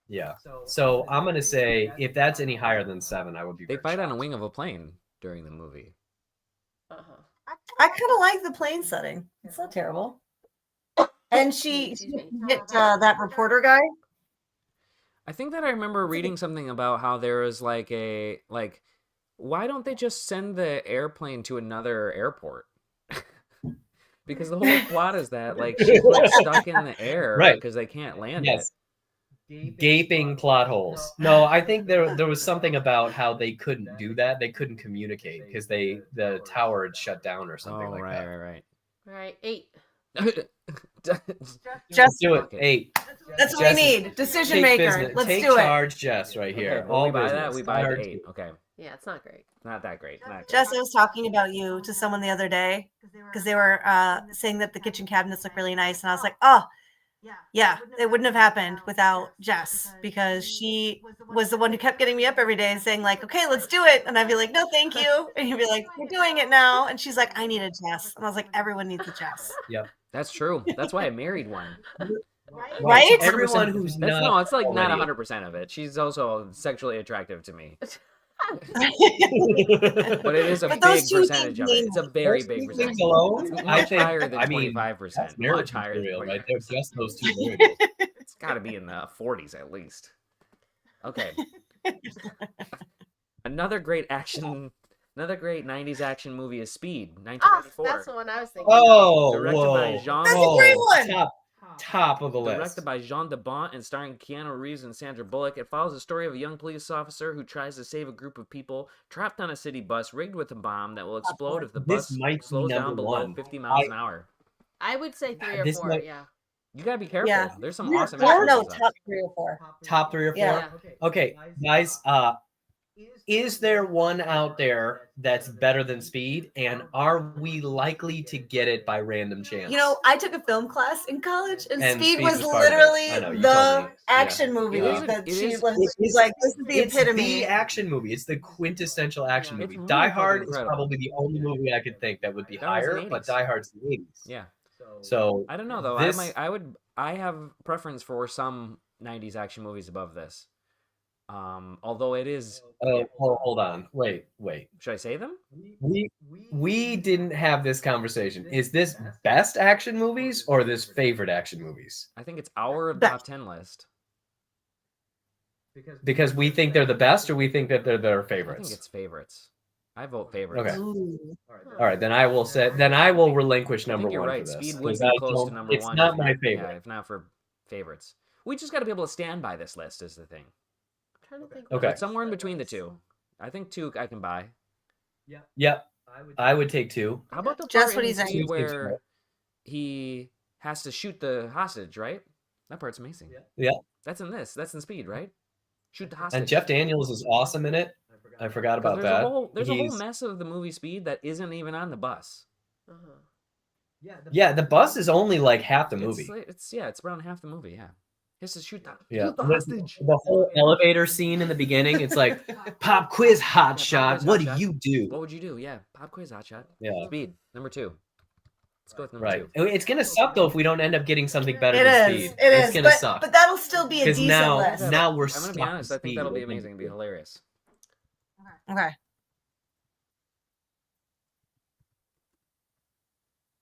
Yeah. So I'm gonna say if that's any higher than 7, I would be. They very fight on a shocked. wing of a plane during the movie. I kind of like the plane setting. It's not terrible. And she hit that reporter guy. I think that I remember reading something about how there was like why don't they just send the airplane to another airport? Because the whole plot is that like she's like stuck in the air Right. because they can't land Yes. it. Gaping plot holes. No, I think there was something about how they couldn't do that. They couldn't communicate because the tower had shut down or something like that. Right. All right, 8. Just do it. Okay. 8. That's what Jess, we need. Decision Take maker. business. Let's Take do it. charge, Jess, right here. Okay, well, All we buy that. business. We buy Die the Hard 8. 2. Yeah, it's not great. Not that great. Not Jess, great. I was talking about you to someone the other day because they were saying that the kitchen cabinets look really nice. And I was like, oh, yeah, it wouldn't have happened without Jess because she was the one who kept getting me up every day and saying like, okay, let's do it. And I'd be like, no, thank you. And you'd be like, we're doing it now. And she's like, I need a Jess. And I was like, everyone needs a Jess. Yep. That's true. That's why I married one. Right? Everyone who's That's, not. no, it's like not already- 100% of it. She's also sexually attractive to me, But but it is a But those big two percentage of it. things It's a very Those big two percentage. things alone, It's I much think. higher than I mean, 25%. that's marriage Much higher than material, 25%. right there. Just those two variables. It's got to be in the 40s at least. Okay. Another great 90s action movie is Speed, Oh, 1994. that's the one I was thinking. Oh, Directed whoa. by Jean. That's a great one. Top of the list. Directed by Jean de Bont and starring Keanu Reeves and Sandra Bullock, it follows the story of a young police officer who tries to save a group of people trapped on a city bus rigged with a bomb that will explode if the This bus might be slows down number below one. 50 miles an hour. I would say 3 or This 4. might- Yeah. You gotta be careful. Yeah. There's some awesome No, action no, movies. top 3 or 4. Top 3 or 4. Yeah. Okay, guys. Is there one out there that's better than Speed? And are we likely to get it by random chance? You know, I took a film class in college, and, And Speed Speed was was part of it. I literally know, you told the me. action movie It is a- that it she is- was It's- like, this is the it's epitome. the action movie. It's the quintessential action It's movie. really Die fucking Hard is incredible. probably the only movie I could think that would be That was the higher, but 80s. Die Hard's the 80s. Yeah. So I don't know though. This- I have preference for some 90s action movies above this. Although it is. hold on. Wait. Should I say them? We didn't have this conversation. Is this best action movies or this favorite action movies? I think it's our Best. top 10 list. Because we think they're the best, or we think that they're their I think favorites. it's favorites. I vote favorites. Okay. Ooh. All right, then I will relinquish I number think you're one right. for this. Speed would 'cause be I close to don't- number it's one. not if my not- favorite. Yeah, if not for favorites. We just got to be able to stand by this list is the thing. I'm trying to think. Okay. But somewhere in between the two. I think 2 I can buy. Yep, I would take 2. How about the Just part what in he's saying. Speed where he has to shoot the hostage, right? That part's amazing. Yeah. That's in this. That's in Speed, right? Shoot the hostage. And Jeff Daniels is awesome in it. I forgot 'Cause about there's that. There's a whole He's- mess of the movie Speed that isn't even on the bus. Uh-huh. Yeah, the bus is only like half the movie. It's around half the movie. Yeah. He has to shoot the Yeah, shoot the hostage. the whole elevator scene in the beginning. It's like pop quiz hot Yeah, shot. pop quiz, What hot do shot. you do? What would you do? Yeah, pop quiz, hotshot. Yeah. Speed number 2. Let's go with number Right. 2. It's gonna suck though if we don't end up getting something better It than is. Speed. It It's is. gonna But, suck. but that'll still be a 'Cause decent now- list. now we're I'm gonna be stuck honest. with I think Speed. that'll be amazing. It'll be hilarious. Okay.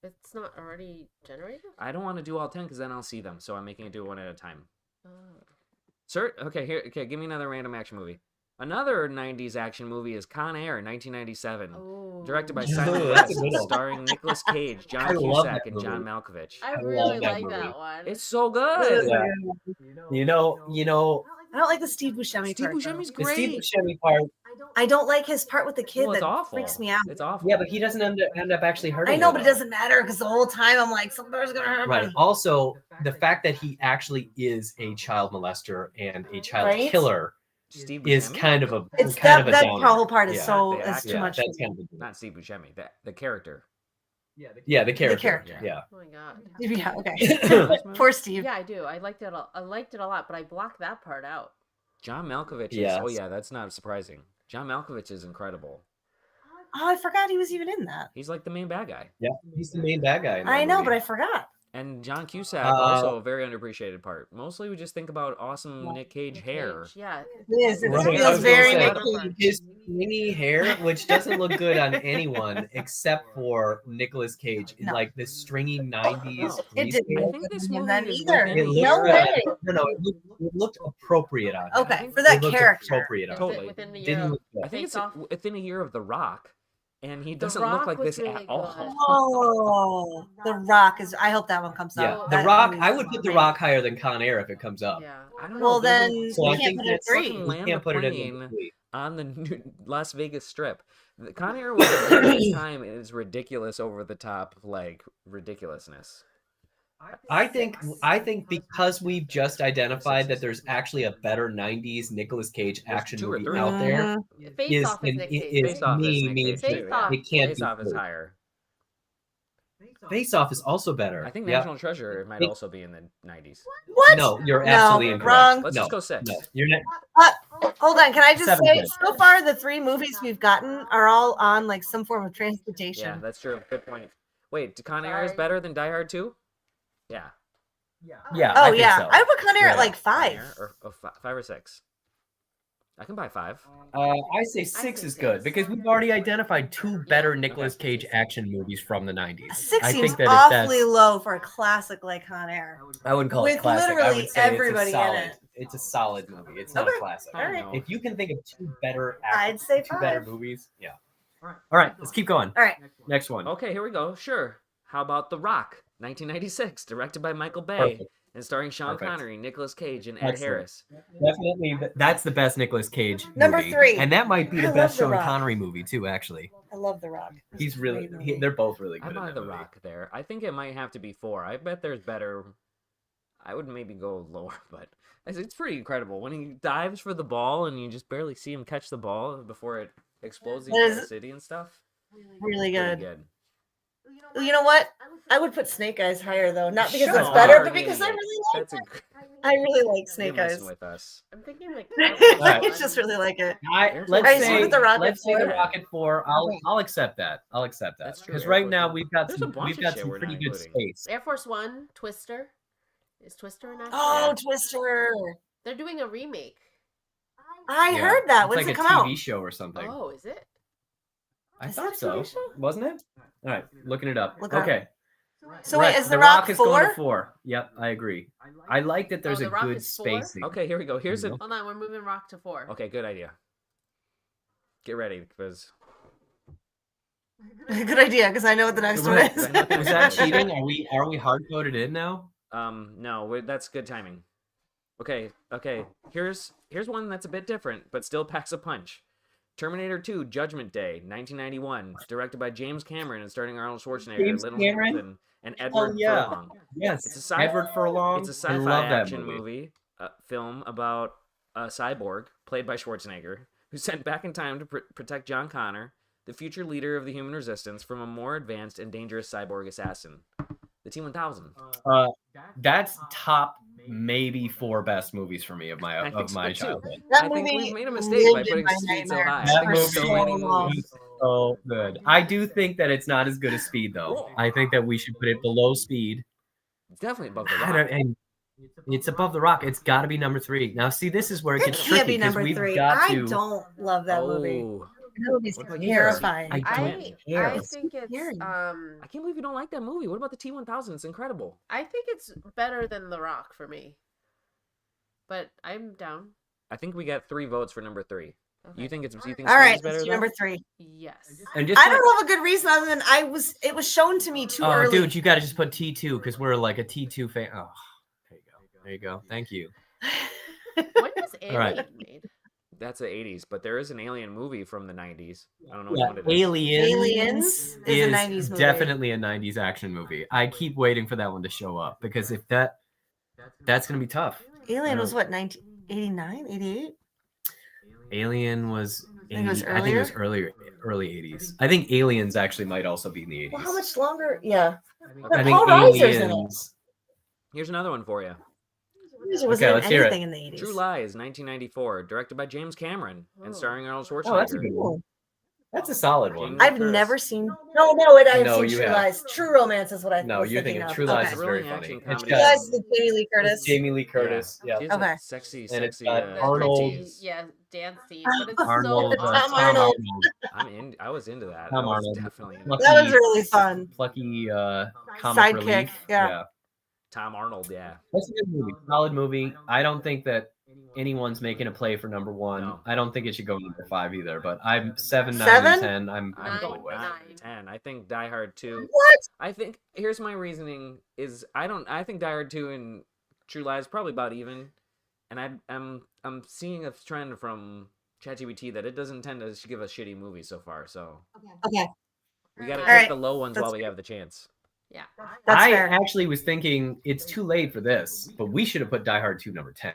It's not already generated? I don't want to do all 10 because then I'll see them. So I'm making it do one at a time. Oh. Sir, okay, here. Okay, give me another random action movie. Another 90s action movie is Con Air, 1997. Oh. Directed by Ooh, Simon that's a West, good one. starring Nicolas Cage, I John love Cusack, that and John movie. Malkovich. I I really love that like movie. that one. It's so good. Yeah. You know, I don't like the Steve Buscemi Steve part. though. Buscemi's the Steve great. Buscemi part. I don't like his part with the kid. Well, it's that awful. freaks me out. It's awful. Yeah, but he doesn't end up actually hurting. I know, her, but it though. doesn't matter because the whole time I'm like, something's gonna happen. Right. Also, the fact that he actually is a child molester and a child Right? killer Steve is Buscemi? kind of a It's kind of a that downer. whole part is Yeah. so The it's too actor. much. That's kind of a Not Steve Buscemi, the character. yeah, the character. character. Yeah. Oh my god. Yeah, okay. First movie? Poor Steve. Yeah, I do. I liked it. I liked it a lot, but I blocked that part out. John Malkovich is. Yes. Oh yeah, that's not surprising. John Malkovich is incredible. Oh, I forgot he was even in that. He's like the main bad guy. Yeah, he's the main bad guy. In that I know, movie. but I forgot. And John Cusack, also a very underappreciated part. Mostly we just think about awesome Nick Cage hair. Yeah. It is. It Right, I feels was very gonna Nick say, Cage. his stringy hair, which doesn't look good on anyone except for Nicolas Cage, in No. like this stringy '90s. No. It didn't I look think good this on him movie then is either. within It a looked No year. way. No, it looked appropriate on him. Okay, for It that looked character. appropriate on him. Totally. Within the year Didn't of look good. I think it's Face Off. within a year of The Rock, and he The doesn't look Rock like was this really at all. good. Oh, The Rock is. I hope that one comes Yeah, out. The That Rock. movie's I would put The amazing. Rock higher than Con Air if it comes up. Yeah. I don't know. Well, there's then a- So you I can't think put it at that's three. fucking we land can't the put it in plane the three. on the New Las Vegas Strip. The Con Air was at its time is ridiculous over the top, like ridiculousness. I think because we've just identified that there's actually a better '90s Nicolas Cage There's action 2 or movie 3. out there Face is Off is Nick Cage. is Face Off is me Nick means Cage Face too. Off. it can't Face be Off is third. higher. Face Off is also better. I think Yeah. National Treasure might It- also be in the 90s. What? No, you're No, absolutely incorrect. wrong. Let's no, just go 6. no, you're not. Hold on. Can I just Seven's say, good. so far the 3 movies we've gotten are all on like some form of Yeah, transportation. that's true. Good point. Wait, Con Air is Sorry. better than Die Hard 2? Yeah. Yeah. Oh I think yeah, so. I would put Con Air Yeah. at like Con 5. Air or 5 or 6. I can buy 5. I say 6 is good because we've already identified 2 better Nicolas Cage action movies from the '90s. 6 I seems think that if awfully that's, low for a classic like Con Air. I wouldn't call with it classic. I literally would say everybody it's in a solid. it. It's a solid movie. It's not Okay. a classic. All right. If you can think of 2 better, I'd say 2 better 5. movies, yeah. All right, let's keep going. All right. Next one. Okay, here we go. Sure. How about The Rock, 1996, directed by Michael Bay Perfect. and starring Sean Perfect. Connery, Nicolas Cage, and Ed Excellent. Harris. Definitely, that's the best Nicolas Cage Number movie. 3. And that might be I the love best The Sean Rock. Connery movie too. Actually, I love The Rock. he's really. Great movie. They're both really I good. in buy that The movie. Rock there. I think it might have to be 4. I bet there's better. I would maybe go lower, but it's pretty incredible when he dives for the ball and you just barely see him catch the ball before it explodes the That entire is city and stuff. Really Pretty good. good. You know what? I would put Snake Eyes higher though, not because Shut it's up. better, but You're because I an really idiot. like. That's a. I really like You're Snake messing Eyes. with us. I'm thinking like. Right. I just really like it. Let's Alright, so say- put The Rock at let's say The 4. Rock at 4. I'll accept that. I'll accept that That's true. because Air right Force now One. we've got There's a bunch of shit we're pretty not good including. space. Air Force One, Twister. Is Twister an action? Oh, Twister! They're doing a remake. I Yeah. heard that. It's When like does it a come TV out? show or something. Oh, is it? I Is thought that a so. TV show? Wasn't it? All right, looking it up. Look it up. Okay. So Right, wait, is The Rock is going 4? to 4. Yep, I agree. I like that there's The a Rock good is 4? spacing. Okay, here we go. Here's a. Hold on, we're moving Rock to 4. Okay, good idea. Get ready because Good idea, because I know what the next one Right. is. I know Was that cheating? Are we hard coded in now? no, that's good timing. Okay. Here's one that's a bit different, but still packs a punch. Terminator 2: Judgment Day, 1991, directed by James Cameron and starring Arnold Schwarzenegger, James Little Cameron? Hamilton, and Edward yeah. Furlong. Yes. It's a sci- Edward Furlong. It's a I sci-fi love that action movie film about a cyborg played by Schwarzenegger who's sent back in time to protect John Connor, the future leader of the human resistance, from a more advanced and dangerous cyborg assassin. The T-1000. That's top maybe 4 best movies for me of my I think so, too. childhood. That I think movie we've made a mistake by lived in putting my Speed so nightmare high. That for There's so many long. movies. is so good. I do think that it's not as good as Speed though. I think that we should put it below Speed. It's definitely above the I Rock. don't- and it's above the Rock. It's got to be number 3. Now, see, this is where it It gets can't tricky be because number we've 3. got I to. don't love that movie. Oh, That movie's What about you? terrifying. I I don't care. I think it's scary. I can't believe you don't like that movie. What about the T-1000? It's incredible. I think it's better than The Rock for me. But I'm down. I think we got 3 votes for number 3. Okay. You think it's All Speed right, is better? let's do though? number 3. Yes. And just I don't have a good reason other than it was shown to me too oh, early. dude, you got to just put T2 because we're like a T2 fan. Oh, there you go. There you go. Thank you. When was Alien All right. made? that's the 80s, but there is an Alien movie from the 90s. I don't know which Yeah, one it is. Aliens is a 90s movie. definitely a 90s action movie. I keep waiting for that one to show up because if that's gonna be tough. Alien was what, 1989, 88? Alien was think it was I think it was earlier? early 80s. I think Aliens actually might also be in the 80s. Well, how much longer? Yeah. Okay. But I think Paul Reiser's in it. Aliens. Here's another one for you. Reiser wasn't in let's hear it. anything in the 80s. True Lies, 1994, directed by James Cameron and starring Arnold Schwarzenegger. Oh, that's a good one. That's a solid one. Jamie- I've Curtis. never seen. No, I've No, seen you True have. Lies. True Romance is what I No, was you're thinking thinking of. True Lies Okay. is very Thrilling funny. action It's comedy. True Lies is Jamie Lee it's Curtis. Jamie Lee Curtis. Yeah. She has Okay. that sexy, And it's sexy got Arnold. Arnold. Yeah, dance scene, Oh, but it's Arnold. so Tom awesome. Arnold. I was into that. Tom I was Arnold. definitely into Lucky- that. That was really fun. Plucky comic Sidekick, relief. yeah. Tom Arnold, yeah. That's a good movie. Solid movie. I don't think that anyone's making a play for number one. No. I don't think it should go number 5 either. But I'm 7, 9, Seven? and 10. I'm I'm cool going with. 10. I think Die Hard 2. What? I think here's my reasoning is I think Die Hard 2 and True Lies probably about even. And I'm seeing a trend from ChatGPT that it doesn't tend to give us shitty movies so far. So Okay. we got to All pick right. the low ones That's while we have the chance. Yeah. That's I fair. actually was thinking it's too late for this, but we should have put Die Hard 2 number 10.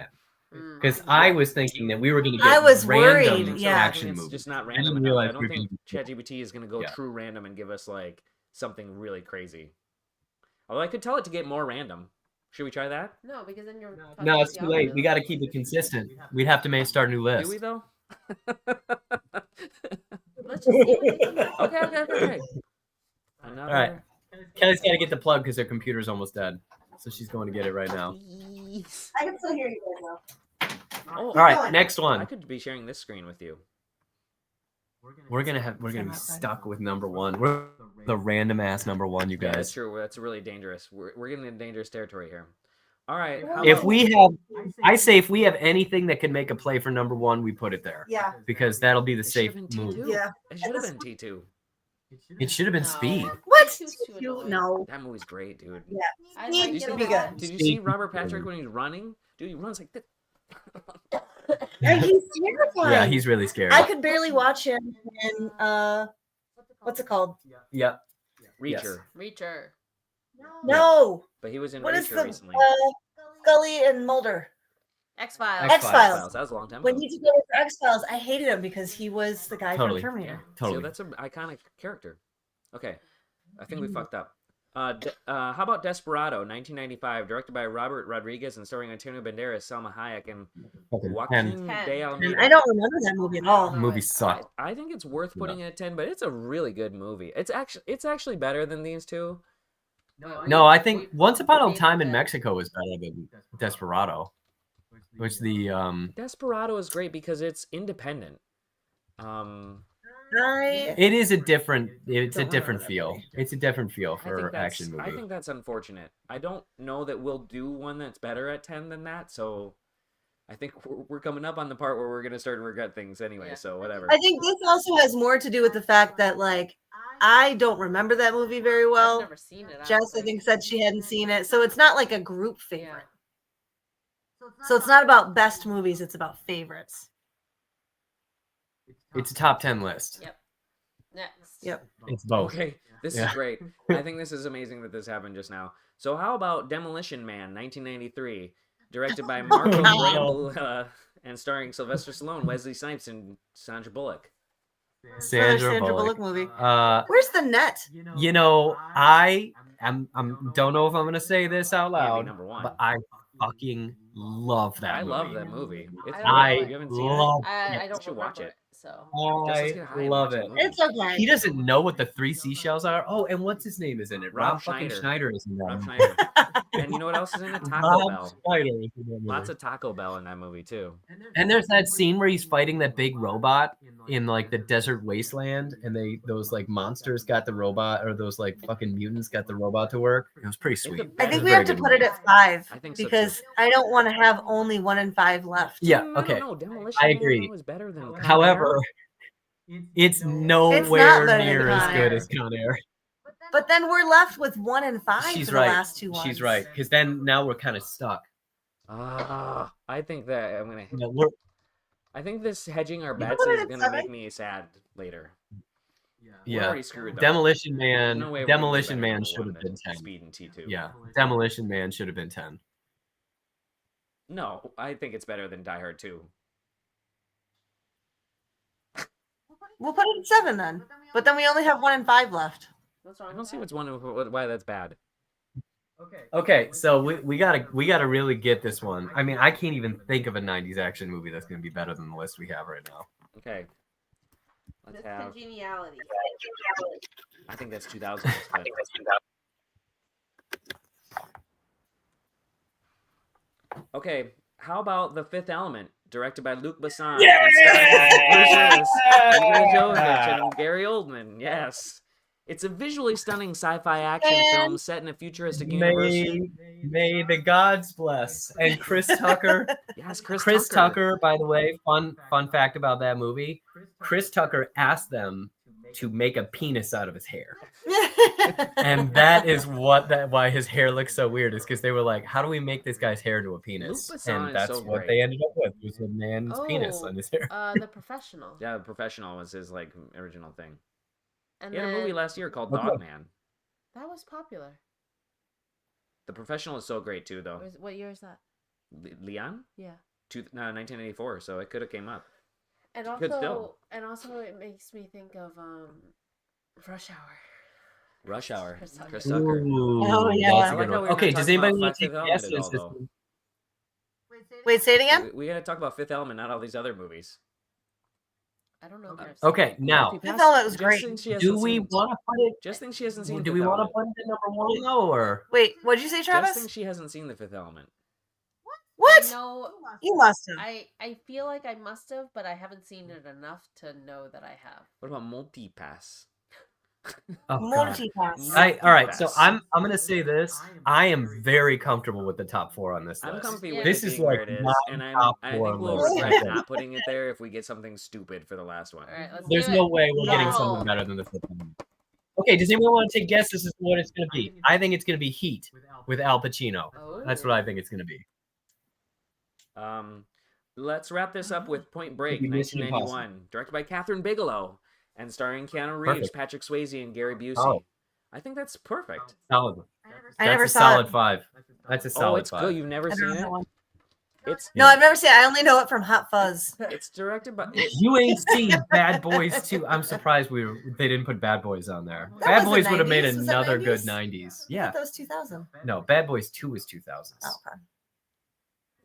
Mm. Because I was thinking that we were going to get I was random worried, yeah. action It's movies. just not I random didn't enough. realize I don't we were think gonna- ChatGPT is going to go Yeah. true random and give us like something really crazy. Although I could tell it to get more random. Should we try that? No, because then you're. talking No, about it's the too late. We algorithm. got to keep it consistent. We'd have to start a new list. Do we though? Let's just see what they come up with. Okay. Another. All right. Kelly's got to get the plug because her computer's almost dead. So she's going to get it right now. I can still hear you guys though. Oh, All right, next I one. could be sharing this screen with you. We're gonna be stuck with number 1. We're the random ass number 1, you Yeah, that's guys. true. That's really dangerous. We're getting into dangerous territory here. All right. how If about- we have, I say if we have anything that can make a play for number 1, we put it there Yeah. because that'll be the It safe should've been move. T2. Yeah. It should have been T2. It should have been No. Speed. What? T2's too You annoying. no. That movie's great, dude. I Speed like used it to a be lot. good. Did you Speed see is Robert good. Patrick when he's running? Dude, he runs like this. Yeah, he's terrifying. Yeah, he's really scary. I could barely watch him in what's it called? Yeah. Reacher. Reacher. No. But he was in What is Reacher the recently. Scully and Mulder? X-Files. X-Files. That was a long time When ago. he took over for X-Files, I hated him because he was the guy Totally. from Terminator. Totally. So that's an iconic character. Okay. I think we fucked up. How about Desperado, 1995, directed by Robert Rodriguez and starring Antonio Banderas, Salma Hayek, and Fucking Joaquin 10. de And Almeida. I don't remember that movie at all. The movie sucked. I think it's worth putting it at 10, but it's a really good movie. It's actually better than these two. No, I think Once Upon a Time in Mexico is better than Desperado. Which the Desperado is great because it's independent. it is a different it's a different feel. It's a different feel for action I movie. think that's unfortunate. I don't know that we'll do one that's better at 10 than that, so I think we're coming up on the part where we're gonna start to regret things anyway. Yeah. So whatever. I think this also has more to do with the fact that like I don't remember that movie very I've well. never seen it. Jess, I think, said she hadn't seen it, so it's not like a group Yeah. favorite. So it's not about best movies; it's about favorites. It's a top 10 list. Yep. Next. Yep. It's both. Okay, this Yeah. is great. I think this is amazing that this happened just now. So how about Demolition Man, 1993, directed by Marco Wow. Brambilla and starring Sylvester Stallone, Wesley Snipes, and Sandra Bullock. Sandra Bullock. movie. Where's the net? You know, I don't know if I'm gonna say this out Can't be loud, number one. but I fucking love that I movie. love that movie. It's I great. You haven't seen love it? I You don't should watch remember it. So Just let's I get high and love watch it. the movie. It's okay. He doesn't know what the 3 seashells are. Oh, and what's his name is in it? Rob fucking Schneider. Schneider is in that Rob movie. Schneider. And you know what else is in it? Taco Rob Bell. Schneider is in that movie. Lots of Taco Bell in that movie too. And there's that scene where he's fighting that big robot in like the desert wasteland, and those like monsters got the robot, or those like fucking mutants got the robot to work. It was pretty sweet. I think It's we a have very to good put it movie. at 5 I think so, too. because I don't want to have only 1 and 5 left. Yeah, I okay. don't know. Demolition I Man, agree. though, is better than Con However, Air. it's nowhere better than near as Con good Air. as Con Air. But then we're left with 1 and 5 She's for right. the last 2 ones. She's right. Because then now we're kind of stuck. I think that I'm gonna. You know, we're I think this hedging our can bets put it is at gonna 7. make me sad later. We're Yeah. already screwed though. Demolition There's Man. no way we're gonna do Demolition better Man than should one have been than 10. Speed and T2. Yeah. Demolition Man should have been 10. No, I think it's better than Die Hard 2. We'll put it at 7 then. But then we only have 1 and 5 left. What's I wrong don't with see that? why that's bad. Okay, so we gotta really get this one. I mean, I can't even think of a '90s action movie that's gonna be better than the list we have right now. Okay. Let's This have. congeniality. I think that's 2000. But... Okay, how about The Fifth Element, directed by Luc Besson, and starring Bruce Willis, Mila Jovovich, and Gary Oldman? Yes, it's a visually stunning sci-fi action film set in a futuristic universe. May the gods bless. And Chris Tucker. Yes, Chris Tucker, by the way, fun fact about that movie. Chris Tucker asked them to make a penis out of his hair. And that is why his hair looks so weird, is because they were like, how do we make this guy's hair into a penis? Luc Besson And is that's so what great. they ended up with, was a man's penis on his hair. The Professional. Yeah, Professional was his like original thing. And He had a movie last year called Dogman. That was popular. The Professional is so great too, though. What year is that? Leon? Yeah. 1984, so it could have came up. And Could still. also it makes me think of Rush Hour. Rush Hour. Chris Tucker. Chris Tucker. Ooh, Oh, yeah. that's a I like good how one. we're not Okay, does talking anybody about want to Fifth take Element guesses? at all, though. Wait, say it again? We gotta talk about Fifth Element, not all these other movies. I don't know if I've Okay, seen it. now, Fifth Element was Just great. think she hasn't do we seen- want to put it? Just think she hasn't seen Do Fifth we want to Element. put it at number 1 now, or? Wait, what did you say, Just Travis? think she hasn't seen The Fifth Element. What? No, You must have. I feel like I must have, but I haven't seen it enough to know that I have. What about Multipass? Oh, God. Multipass. All right, so I'm gonna say this. I am very comfortable with the top 4 on this I'm list. comfy Yeah. with This it is being where like it is, my and top I 4 think we'll list. regret not putting it there if we get something stupid for the last one. All right, let's There's do no it. way we're getting No. something better than the Fifth Element. Okay, does anyone want to take guesses as to what it's gonna be? I think it's gonna be Heat with Al Pacino. Oh. That's what I think it's gonna be. Let's wrap this up with Point Break, Could be Mission 1991, directed by Catherine Bigelow, and starring Keanu Reeves, Perfect. Patrick Swayze, and Gary Busey. Oh. I think that's perfect. Solid. I never That's a saw solid it. 5. That's a Oh, solid it's 5. good. You've never I don't seen know it? that one. It's No, I've never seen it. I only know it from Hot Fuzz. it's directed by. You ain't seen Bad Boys 2. I'm surprised they didn't put Bad Boys on there. That Bad was the Boys would have made 90s? Was that another good 90s? 90s. I Yeah. thought that was 2000. No, Bad Boys 2 was 2000s. Oh, okay.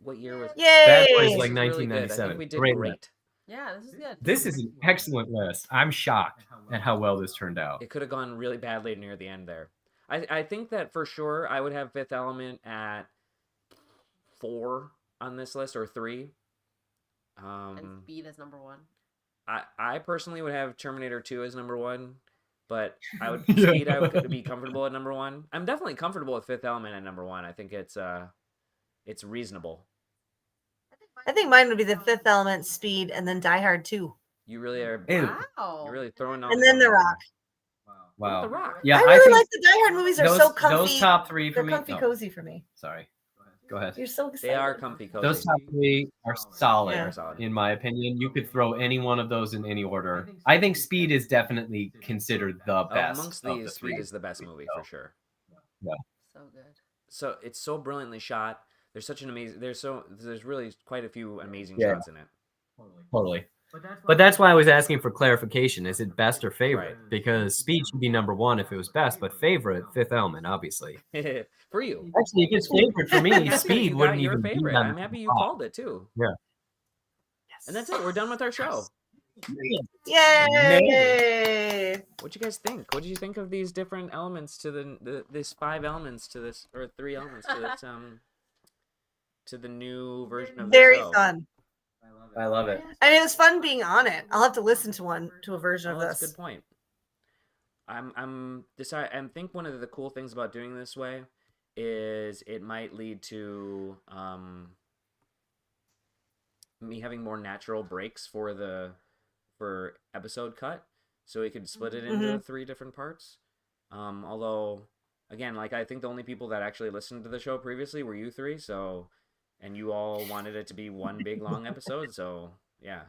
What year was? Yay! Bad Boys This like is really good. I 1997. think we did Great great. list. Yeah, this is good. This is an excellent list. I'm shocked at how well this turned out. It could have gone really badly near the end there. I think that for sure I would have Fifth Element at 4 on this list, or 3. And Speed is number 1. I personally would have Terminator 2 as number 1, but I would Yeah. Speed I would be comfortable at number 1. I'm definitely comfortable with Fifth Element at number 1. I think it's reasonable. I think mine would be the Fifth Element, Speed, and then Die Hard 2. You really are. Ew. Wow. You're really throwing out. And then The Rock. Wow. The Rock. Yeah, I I really think like the Die Hard movies. Are so comfy. those top 3 for They're me. comfy, no, cozy for me. sorry. Go ahead. You're so excited. They are comfy cozy. Those top 3 are solid, Yeah. Solid. in my opinion. You could throw any one of those in any order. I think Speed is definitely considered the best. Amongst of these, the Speed 3. is the best movie for sure. So good. So it's so brilliantly shot. There's such an amazing. There's really quite a few amazing Yeah. shots in it. Totally. But that's why I was asking for clarification. Is it best or favorite? Right. Because Speed should be number 1 if it was best, but favorite, Fifth Element, obviously. For you. Actually, if it's favorite for me, I'm happy Speed you got wouldn't your even favorite. be on I'm the happy you top. called it too. Yeah. And that's it. We're done with our show. Yay! What you guys think? What did you think of these different elements to this 5 elements to this, or 3 elements to this to the new version of the Very show? fun. I love it. I mean, it was fun being on it. I'll have to listen to a version Oh, of that's a this. good point. I think one of the cool things about doing this way is it might lead to me having more natural breaks for episode cut, so we could split it into 3 different parts. Although, again, like I think the only people that actually listened to the show previously were you 3, and you all wanted it to be one big long episode, so Yeah.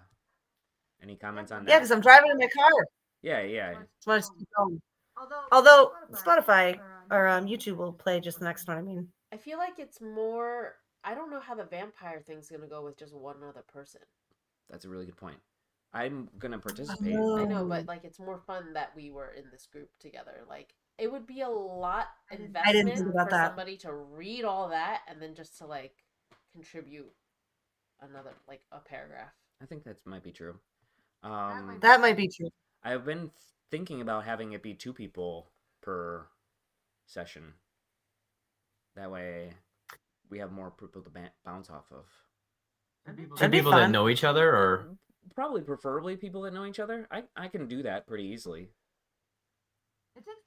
Any comments on Yeah, that? because I'm driving in my car. Yeah. So I just keep going. Although Spotify or YouTube will play just the next one. I mean, I feel like it's more. I don't know how the vampire thing's gonna go with just one other person. That's a really good point. I'm gonna participate. I know, Oh. but like it's more fun that we were in this group together. Like it would be a lot I didn't investment think about for that. somebody to read all that and then just to like contribute another like a paragraph. I think that might be true. That might be true. I've been thinking about having it be 2 people per session. That way, we have more people to bounce off of. Two That'd be people that fun. know each other, or Probably preferably people that know each other. I can do that pretty easily.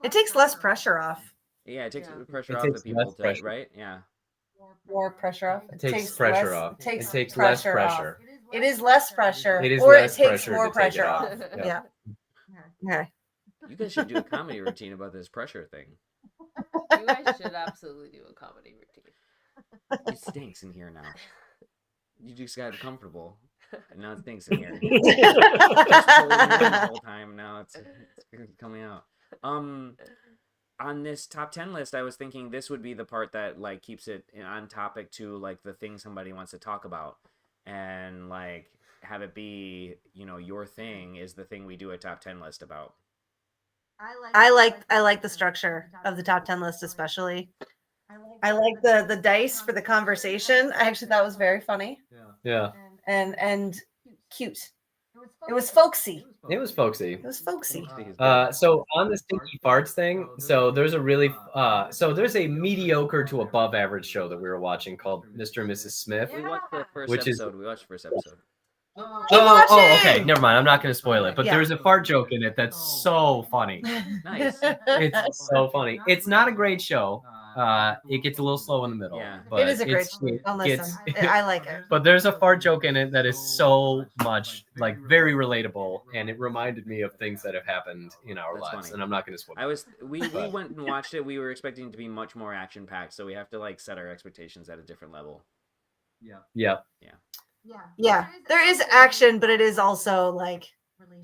It takes less pressure off. Yeah, it takes Yeah. pressure It off the takes people less to pressure. right. Yeah. More pressure off. it takes pressure less, off. It takes less pressure pressure. off. It is less pressure. It is or less it takes pressure more to take it pressure off. off. Yeah. Yeah. Okay. You guys should do a comedy routine about this pressure thing. You guys should absolutely do a comedy routine. It stinks in here now. You just got comfortable. And now it stinks in here. Just holding it in the whole time. Now it's coming out. On this top 10 list, I was thinking this would be the part that like keeps it on topic to like the thing somebody wants to talk about, and like have it be, you know, your thing is the thing we do a top 10 list about. I like the structure of the top 10 list, especially. I like the dice for the conversation. I actually thought it was very funny Yeah. and cute. It was folksy. It was folksy. It was folksy. So on the stinky farts thing, so there's a really there's a mediocre to above average show that we were watching called Mr. and Mrs. Smith. We watched the first Which is- episode. We watched the first episode. Keep watching! Okay, never mind. I'm not going to spoil it, but Yeah. there's a fart joke in it that's so funny. Nice. It's so funny. It's not a great show. It gets a little slow in the middle. Yeah. but It is a great it's- show. it I'll gets- listen. I like it. But there's a fart joke in it that is so much like very relatable, and it reminded me of things that have happened in our That's lives. funny. And I'm not going to spoil. We went and watched it. We were expecting it to be much more action packed, so we have to like set our expectations at a different level. Yeah. Yeah, there is action, but it is also like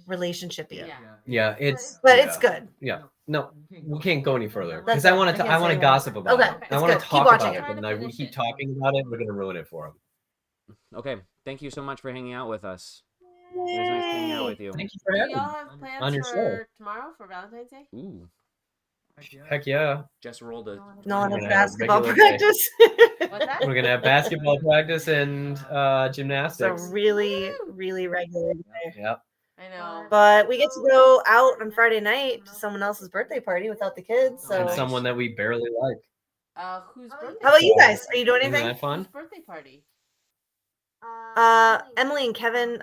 relationshipy. Yeah. It's good. Yeah. No, we can't go any further That's because I it. want I to. can't I want say to more. gossip about Okay, it. I it's want good. to Keep talk watching about it. it, but Trying to we finish keep it. talking about it. We're gonna ruin it for him. Okay, thank you so much for hanging out with us. It was nice hanging out with you. Thank you for Do having y'all me. have On plans your for tomorrow for Valentine's Day? Ooh, Heck yeah. just rolled a. No, We're it's gonna have basketball regular day. practice. What's that? We're gonna have basketball practice and It's a gymnastics. really regular day. Yep. I know. But we get to go out on Friday night to someone else's birthday party without the kids. So, And Nice. someone that we barely like. Whose birthday? how about you guys? Are you doing Isn't anything? that fun? Whose birthday party? Emily and Kevin,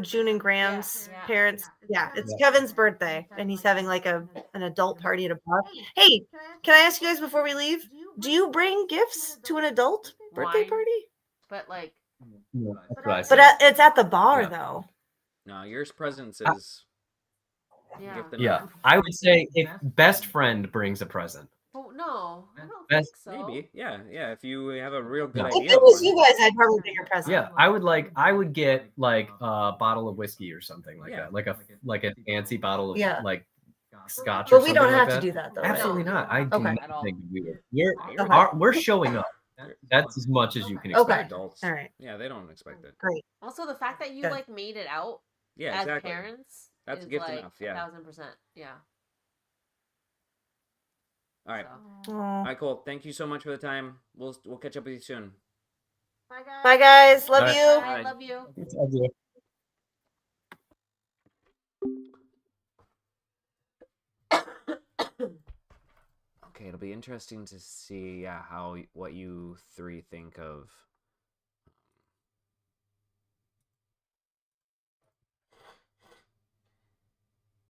June and Graham's Yeah. parents. Yeah, it's Yeah. Kevin's birthday, and he's having like an adult party at a bar. Hey, can I ask you guys before we leave? Do you bring gifts to an adult birthday Wine. party? But like, Yeah, that's what I But said. it's at the bar Yeah. though. No, yours presence is. yeah. Gift Yeah, enough. I would say if best friend brings a present. Oh no, I don't think Best- so. Maybe, yeah. If you have a real good Yeah. If idea. it of was one. you guys, I'd probably get your present. Yeah, I would get like a bottle of whiskey or something like Yeah. that, like a fancy bottle of Yeah. like scotch. Or But we don't something have like to that. do that though. Absolutely right? not. I do Okay. not think we would. Okay. We're showing up. That's as much as you can Okay. expect. Adults. All right. Yeah, they don't expect it. Great. Also, the fact that you Good. like made it out Yeah, as exactly. parents That's is gift like enough, yeah. 1,000%. Yeah. All right. So. All Aw. right, cool. Thank you so much for the time. We'll catch up with you soon. Bye guys. Love All right. you. I love you. Okay, it'll be interesting to see what you three think of